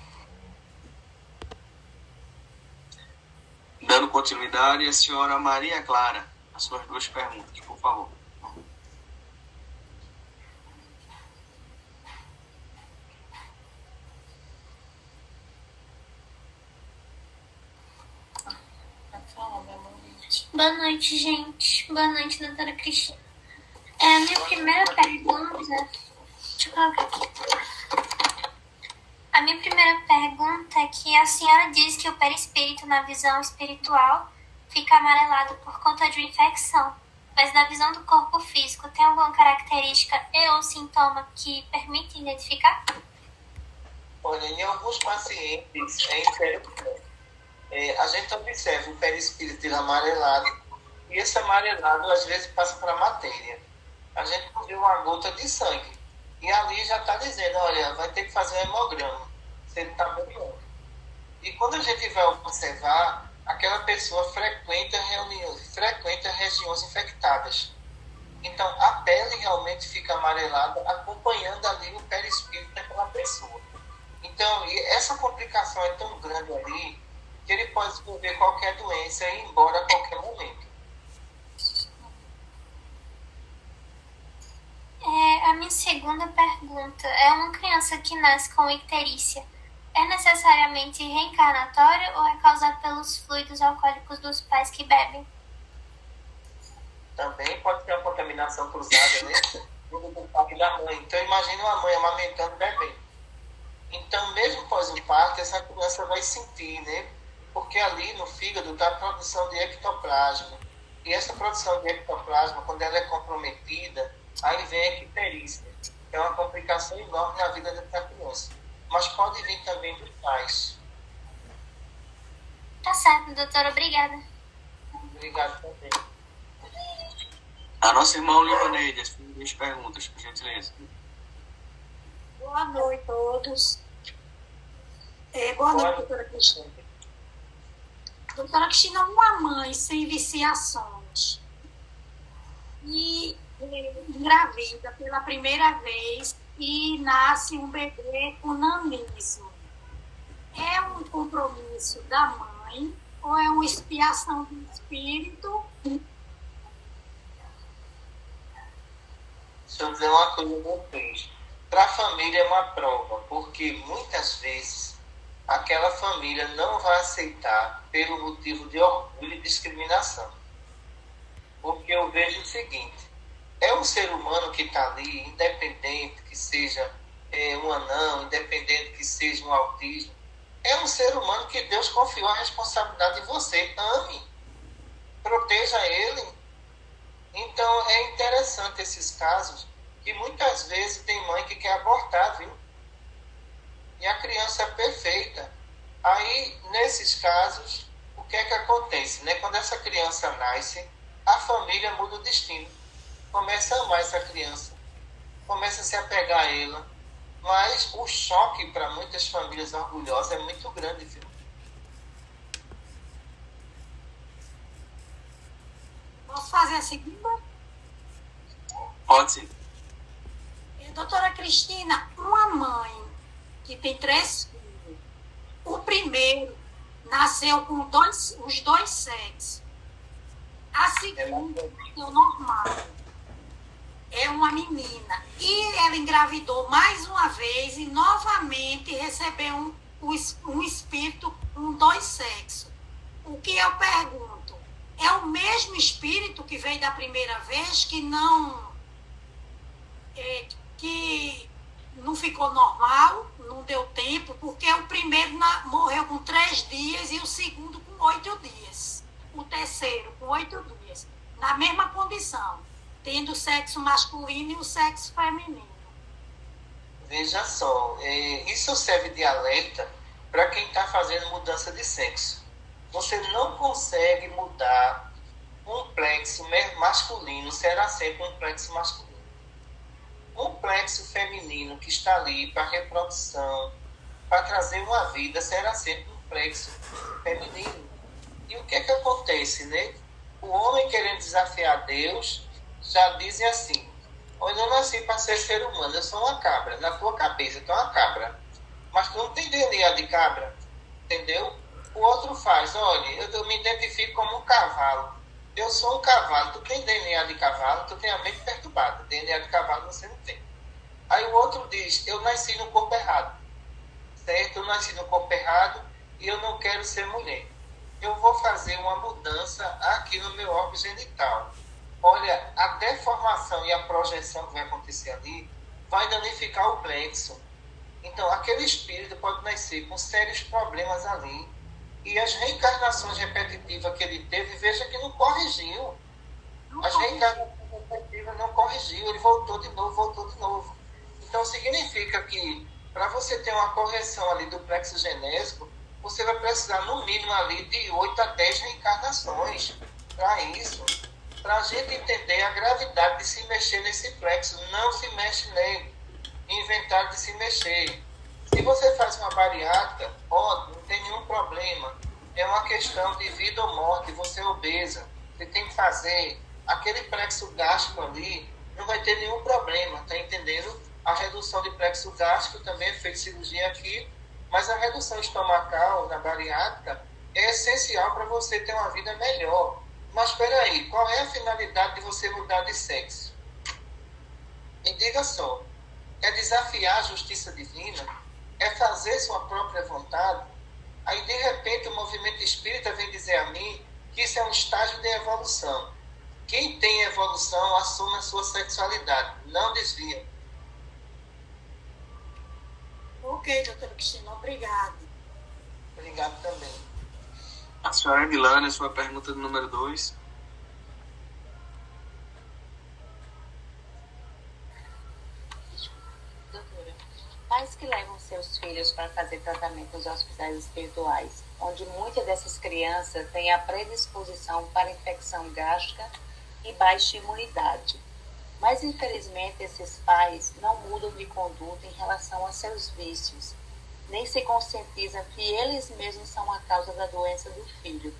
S1: Dando continuidade, a senhora Maria Clara, as suas 2 perguntas, por favor.
S10: Boa noite, gente. Boa noite, doutora Cristina. A minha primeira pergunta... Deixa eu colocar aqui. A minha primeira pergunta é que a senhora diz que o perispírito, na visão espiritual, fica amarelado por conta de uma infecção. Mas na visão do corpo físico, tem alguma característica e ou sintoma que permite identificar?
S3: Olha, em alguns pacientes é interessante. A gente observa o perispírito amarelado e esse amarelado às vezes passa para a matéria. A gente vê uma gota de sangue e ali já está dizendo, olha, vai ter que fazer um hemograma, se ele está bem. E quando a gente vai observar, aquela pessoa frequenta regiões infectadas. Então a pele realmente fica amarelada, acompanhando ali o perispírito daquela pessoa. Então essa complicação é tão grande ali que ele pode desenvolver qualquer doença e ir embora a qualquer momento.
S10: A minha segunda pergunta é uma criança que nasce com icterícia. É necessariamente reencarnatório ou é causado pelos fluidos alcoólicos dos pais que bebem?
S3: Também pode ter uma contaminação cruzada, né? Do pai da mãe. Então imagine uma mãe amamentando bebê. Então mesmo após o parto, essa criança vai sentir, né? Porque ali no fígado está a produção de ectoplasma. E essa produção de ectoplasma, quando ela é comprometida, aí vem a icterícia. É uma complicação enorme na vida dessa criança. Mas pode vir também dos pais.
S10: Tá certo, doutora. Obrigada.
S3: Obrigado também.
S1: A nossa irmã Olivaneide, as 2 perguntas, por gentileza.
S13: Boa noite a todos. Boa noite, doutora Cristina. Doutora Cristina, uma mãe sem viciações e engravida pela primeira vez e nasce um bebê com nanismo. É um compromisso da mãe ou é uma expiação do espírito?
S3: Deixa eu dizer uma coisa a vocês. Para a família é uma prova, porque muitas vezes aquela família não vai aceitar pelo motivo de orgulho e discriminação. Porque eu vejo o seguinte, é um ser humano que está ali, independente que seja um anão, independente que seja um autismo, é um ser humano que Deus confiou a responsabilidade de você. Ame, proteja ele. Então é interessante esses casos, que muitas vezes tem mãe que quer abortar, viu? E a criança é perfeita. Aí, nesses casos, o que é que acontece, né? Quando essa criança nasce, a família muda o destino. Começa a amar essa criança, começa a se apegar a ela. Mas o choque para muitas famílias orgulhosas é muito grande, viu?
S13: Posso fazer a segunda?
S1: Pode ser.
S13: Doutora Cristina, uma mãe que tem 3 filhos, o primeiro nasceu com os 2 sexos. A segunda nasceu normal. É uma menina. E ela engravidou mais uma vez e novamente recebeu um espírito com 2 sexos. O que eu pergunto? É o mesmo espírito que veio da primeira vez que não ficou normal, não deu tempo, porque o primeiro morreu com 3 dias e o segundo com 8 dias. O terceiro com 8 dias. Na mesma condição, tendo o sexo masculino e o sexo feminino.
S3: Veja só, isso serve de alerta para quem está fazendo mudança de sexo. Você não consegue mudar um plexo masculino, será sempre um plexo masculino. Um plexo feminino que está ali para reprodução, para trazer uma vida, será sempre um plexo feminino. E o que é que acontece, né? O homem querendo desafiar Deus, já dizem assim, olha, eu nasci para ser ser humano, eu sou uma cabra, na tua cabeça tu é uma cabra, mas tu não tem DNA de cabra, entendeu? O outro faz, olha, eu me identifico como um cavalo, eu sou um cavalo, tu tem DNA de cavalo, tu tem a mente perturbada, DNA de cavalo você não tem. Aí o outro diz, eu nasci no corpo errado, certo? Eu nasci no corpo errado e eu não quero ser mulher. Eu vou fazer uma mudança aqui no meu órgão genital. Olha, a deformação e a projeção que vai acontecer ali vai danificar o plexo. Então, aquele espírito pode nascer com sérios problemas ali. E as reencarnações repetitivas que ele teve, veja que não corrigiu. As reencarnações repetitivas não corrigiu, ele voltou de novo. Então, significa que, para você ter uma correção ali do plexo genésico, você vai precisar, no mínimo, ali de 8 a 10 reencarnações para isso. Para a gente entender a gravidade de se mexer nesse plexo. Não se mexe nele. Inventar de se mexer. Se você faz uma bariátrica, ótimo, não tem nenhum problema. É uma questão de vida ou morte, você é obesa. Você tem que fazer aquele plexo gástrico ali, não vai ter nenhum problema, tá entendendo? A redução de plexo gástrico também é feita cirurgia aqui, mas a redução estomacal na bariátrica é essencial para você ter uma vida melhor. Mas espera aí, qual é a finalidade de você mudar de sexo? Me diga só, é desafiar a justiça divina? É fazer sua própria vontade? Aí, de repente, o movimento espírita vem dizer a mim que isso é um estágio de evolução. Quem tem evolução assume a sua sexualidade, não desvia.
S13: Ok, doutora Cristina, obrigada.
S3: Obrigado também.
S1: A senhora Edilane, sua pergunta número 2.
S6: Doutora, pais que levam seus filhos para fazer tratamento nos hospitais espirituais, onde muitas dessas crianças têm a predisposição para infecção gástrica e baixa imunidade. Mas, infelizmente, esses pais não mudam de conduta em relação a seus vícios, nem se conscientizam que eles mesmos são a causa da doença do filho.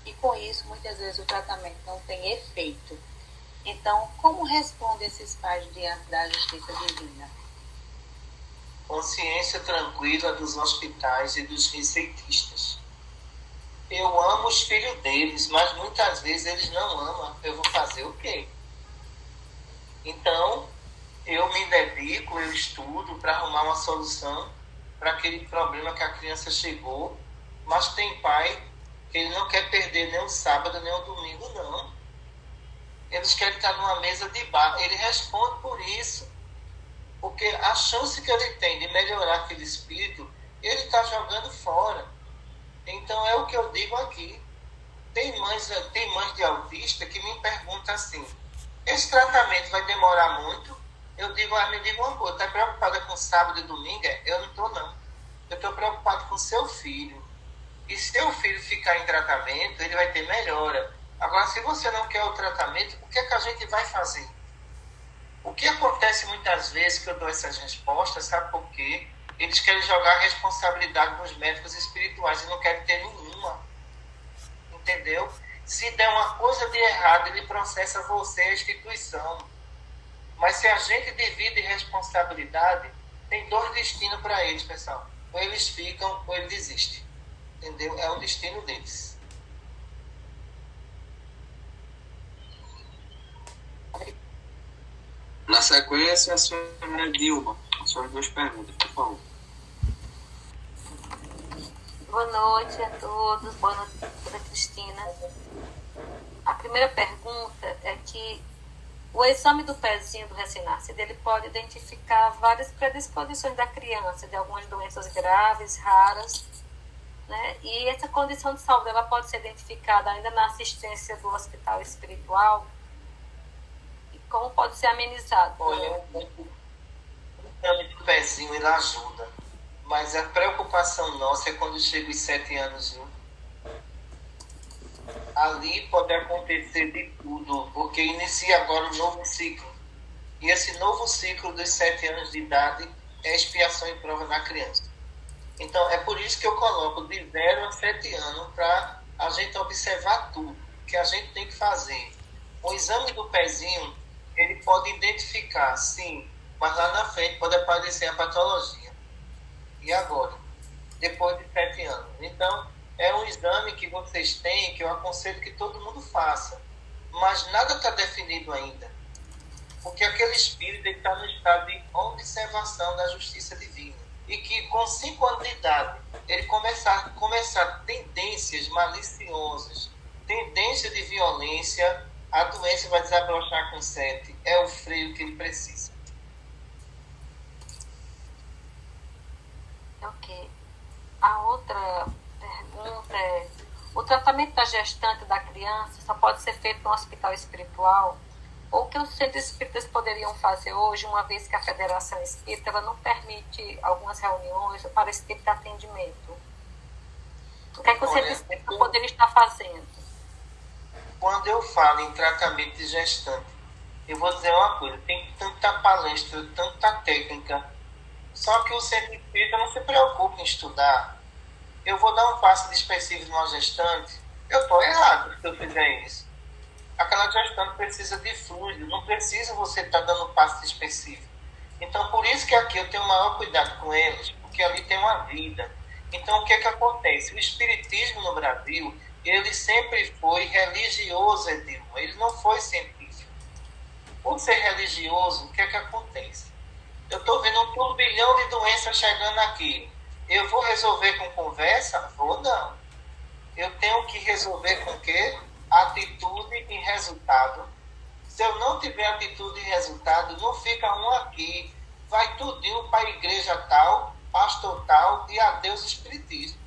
S6: E, com isso, muitas vezes o tratamento não tem efeito. Então, como respondem esses pais diante da justiça divina?
S3: Consciência tranquila dos hospitais e dos receitistas. Eu amo os filhos deles, mas muitas vezes eles não amam. Eu vou fazer o quê? Então, eu me dedico, eu estudo para arrumar uma solução para aquele problema que a criança chegou, mas tem pai que ele não quer perder nem o sábado, nem o domingo, não. Eles querem estar numa mesa de bar. Ele responde por isso. Porque a chance que ele tem de melhorar aquele espírito, ele está jogando fora. Então é o que eu digo aqui. Tem mães de autista que me perguntam assim, esse tratamento vai demorar muito? Eu digo, me diga uma coisa, está preocupada com sábado e domingo? Eu não estou, não. Eu estou preocupado com seu filho. E se seu filho ficar em tratamento, ele vai ter melhora. Agora, se você não quer o tratamento, o que é que a gente vai fazer? O que acontece muitas vezes que eu dou essas respostas, sabe por quê? Eles querem jogar a responsabilidade nos médicos espirituais e não querem ter nenhuma. Entendeu? Se der uma coisa de errado, ele processa você, a instituição. Mas se a gente divide responsabilidade, tem 2 destinos para eles, pessoal. Ou eles ficam, ou eles desistem. Entendeu? É o destino deles.
S1: Na sequência, a senhora Dilma. As suas 2 perguntas, por favor.
S14: Boa noite a todos. Boa noite, doutora Cristina. A primeira pergunta é que o exame do pezinho do recém-nascido, ele pode identificar várias predisposições da criança, de algumas doenças graves, raras, né? E essa condição de saúde, ela pode ser identificada ainda na assistência do hospital espiritual? Como pode ser amenizado?
S3: Olha, o exame do pezinho ele ajuda, mas a preocupação nossa é quando chega os 7 anos, viu? Ali pode acontecer de tudo, porque inicia agora um novo ciclo. E esse novo ciclo dos 7 anos de idade é expiação e prova da criança. Então, é por isso que eu coloco de 0 a 7 anos para a gente observar tudo que a gente tem que fazer. O exame do pezinho ele pode identificar, sim, mas lá na frente pode aparecer a patologia. E agora? Depois de 7 anos. Então, é um exame que vocês têm, que eu aconselho que todo mundo faça. Mas nada está definido ainda. Porque aquele espírito está no estado de observação da justiça divina. E que com 5 anos de idade, ele começar tendências maliciosas, tendência de violência, a doença vai desabrochar com 7. É o freio que ele precisa.
S14: Ok. A outra pergunta é, o tratamento da gestante da criança só pode ser feito no hospital espiritual? Ou que os centros espíritas poderiam fazer hoje, uma vez que a Federação Espírita ela não permite algumas reuniões para esse tipo de atendimento? O que é que o centro espírita poderia estar fazendo?
S3: Quando eu falo em tratamento de gestante, eu vou dizer uma coisa, tem tanta palestra, tanta técnica, só que o centro espírita não se preocupa em estudar. Eu vou dar um passo específico numa gestante, eu estou errado se eu fizer isso. Aquela gestante precisa de fluido, não precisa você estar dando passo específico. Então, por isso que aqui eu tenho o maior cuidado com eles, porque ali tem uma vida. Então, o que é que acontece? O espiritismo no Brasil, ele sempre foi religioso, Edilma. Ele não foi científico. Por ser religioso, o que é que acontece? Eu estou vendo um turbilhão de doenças chegando aqui. Eu vou resolver com conversa? Vou não. Eu tenho que resolver com o quê? Atitude e resultado. Se eu não tiver atitude e resultado, não fica um aqui. Vai tudinho para a igreja tal, pastor tal e adeus espiritismo.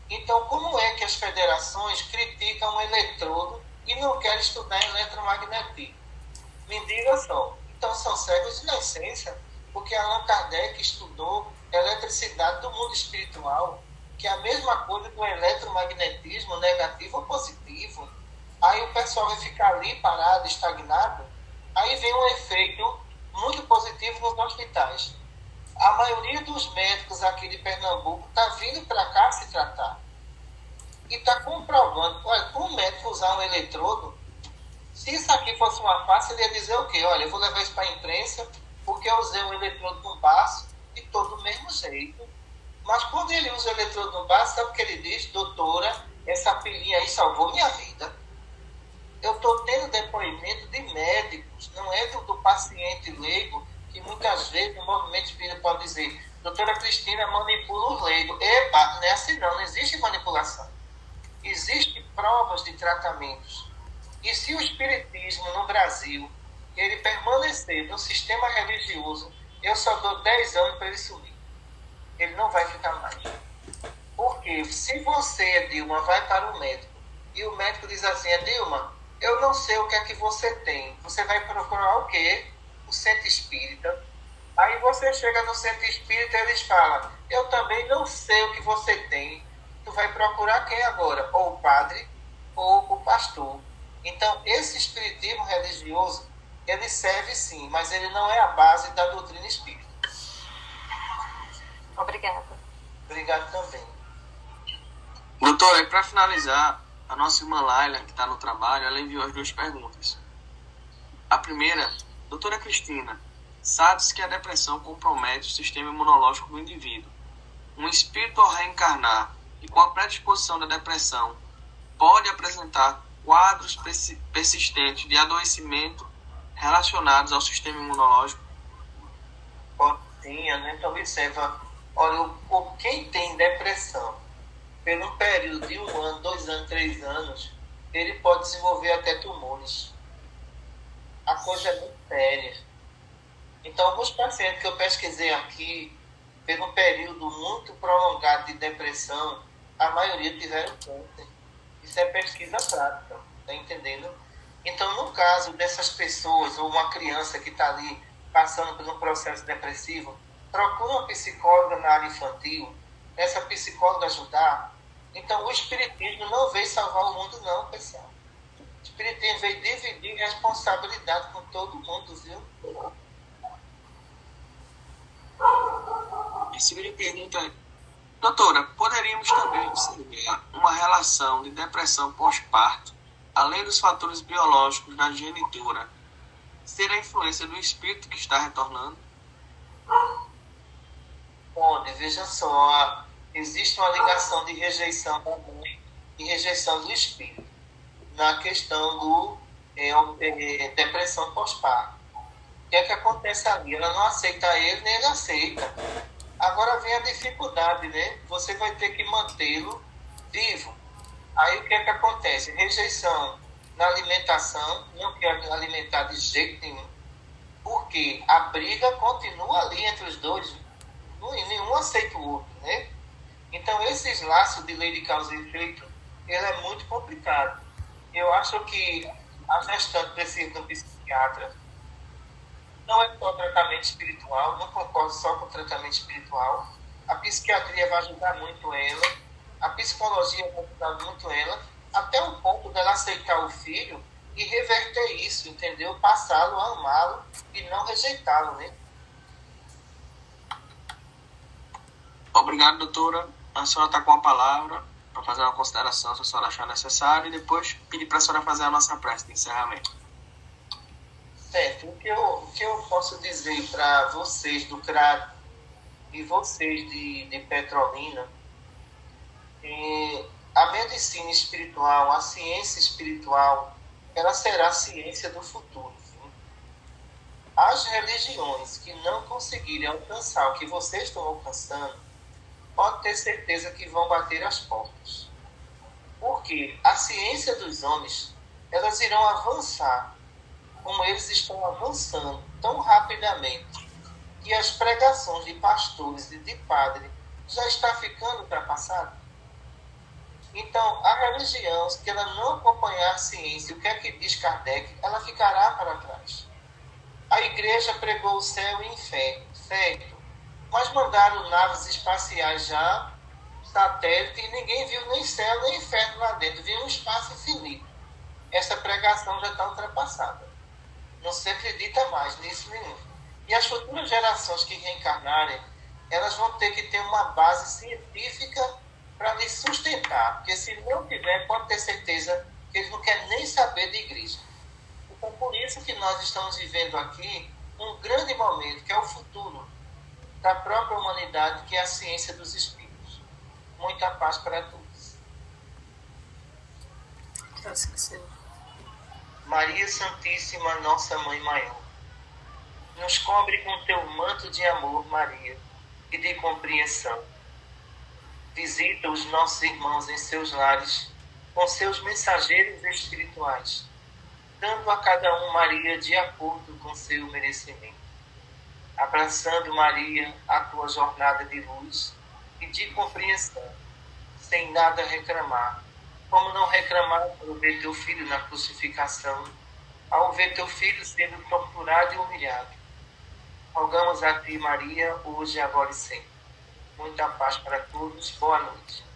S3: Então, como é que as federações criticam o eletrodo e não querem estudar eletromagnetismo? Me diga só. Então, são cegos de nascença, porque Allan Kardec estudou eletricidade do mundo espiritual, que é a mesma coisa do eletromagnetismo, negativo ou positivo. Aí o pessoal vai ficar ali parado, estagnado. Aí vem um efeito muito positivo nos hospitais. A maioria dos médicos aqui de Pernambuco está vindo para cá se tratar. E está comprovando, olha, para um médico usar um eletrodo, se isso aqui fosse uma face, ele ia dizer o quê? Olha, eu vou levar isso para a imprensa, porque eu usei um eletrodo no baço de todo mesmo jeito. Mas quando ele usa o eletrodo no braço, sabe o que ele diz? Doutora, essa pilinha aí salvou minha vida. Eu estou tendo depoimento de médicos, não é do paciente leigo, que muitas vezes o movimento espírita pode dizer, doutora Cristina manipula os leigos. Epa, não é assim não existe manipulação. Existem provas de tratamentos. E se o espiritismo no Brasil, ele permanecer no sistema religioso, eu só dou 10 anos para ele sumir. Ele não vai ficar mais. Porque se você, Dilma, vai para o médico, e o médico diz assim, Dilma, eu não sei o que é que você tem. Você vai procurar o quê? O centro espírita. Aí você chega no centro espírita e eles falam, eu também não sei o que você tem. Tu vai procurar quem agora? Ou o padre, ou o pastor. Então, esse espiritismo religioso, ele serve sim, mas ele não é a base da doutrina espírita.
S14: Obrigada.
S3: Obrigado também.
S1: Doutora, e para finalizar, a nossa irmã Laila, que está no trabalho, ela enviou as 2 perguntas. A primeira, doutora Cristina, sabe-se que a depressão compromete o sistema imunológico do indivíduo. Um espírito ao reencarnar e com a predisposição da depressão pode apresentar quadros persistentes de adoecimento relacionados ao sistema imunológico?
S3: Pode sim, a gente observa, olha, quem tem depressão por um período de 1 ano, 2 anos, 3 anos, ele pode desenvolver até tumores. A coisa é muito séria. Então, alguns pacientes que eu pesquisei aqui, por um período muito prolongado de depressão, a maioria tiveram câncer. Isso é pesquisa prática, tá entendendo? Então, no caso dessas pessoas, ou uma criança que está ali passando por um processo depressivo, procura uma psicóloga na área infantil, essa psicóloga ajudar. Então, o espiritismo não veio salvar o mundo, não, pessoal. O espiritismo veio dividir responsabilidade com todo mundo, viu?
S1: A segunda pergunta é, doutora, poderíamos também observar uma relação de depressão pós-parto, além dos fatores biológicos da genitora, ser a influência do espírito que está retornando?
S3: Pode, veja só, existe uma ligação de rejeição da mãe e rejeição do espírito na questão do depressão pós-parto. O que é que acontece ali? Ela não aceita ele, nem ele aceita. Agora vem a dificuldade, né? Você vai ter que mantê-lo vivo. Aí o que é que acontece? Rejeição na alimentação, não quer alimentar de jeito nenhum, porque a briga continua ali entre os dois, nenhum aceita o outro, né? Então esses laços de lei de causa e efeito, ele é muito complicado. Eu acho que a gestante precisa de um psiquiatra. Não é só tratamento espiritual, não concordo só com o tratamento espiritual. A psiquiatria vai ajudar muito ela, a psicologia vai ajudar muito ela, até o ponto dela aceitar o filho e reverter isso, entendeu? Passá-lo a amá-lo e não rejeitá-lo, né?
S1: Obrigado, doutora. A senhora está com a palavra para fazer uma consideração, se a senhora achar necessário, e depois pedir para a senhora fazer a nossa prece de encerramento.
S3: Certo. O que eu posso dizer para vocês do CRAD e vocês de Petrolina, a medicina espiritual, a ciência espiritual, ela será a ciência do futuro. Sim? As religiões que não conseguirem alcançar o que vocês estão alcançando, pode ter certeza que vão bater as portas. Porque a ciência dos homens, elas irão avançar como eles estão avançando tão rapidamente que as pregações de pastores e de padres já está ficando ultrapassada. Então, a religião, que ela não acompanhar a ciência, o que é que diz Kardec, ela ficará para trás. A igreja pregou o céu e o inferno, certo? Mas mandaram naves espaciais já, satélite, e ninguém viu nem céu nem inferno lá dentro, viu um espaço infinito. Essa pregação já está ultrapassada. Não se acredita mais nisso nenhum. E as futuras gerações que reencarnarem, elas vão ter que ter uma base científica para lhes sustentar. Porque se não tiver, pode ter certeza que eles não querem nem saber de igreja. Então, por isso que nós estamos vivendo aqui um grande momento, que é o futuro. da própria humanidade, que é a ciência dos espíritos. Muita paz para todos.
S7: Graças, Senhor.
S3: Maria Santíssima, nossa Mãe Maior, nos cobre com teu manto de amor, Maria, e de compreensão. Visita os nossos irmãos em seus lares com seus mensageiros espirituais, dando a cada um, Maria, de acordo com seu merecimento. Abraçando, Maria, a tua jornada de luz e de compreensão, sem nada reclamar, como não reclamar ao ver teu filho na crucificação, ao ver teu filho sendo torturado e humilhado. Rogamos a ti, Maria, hoje, agora e sempre. Muita paz para todos. Boa noite.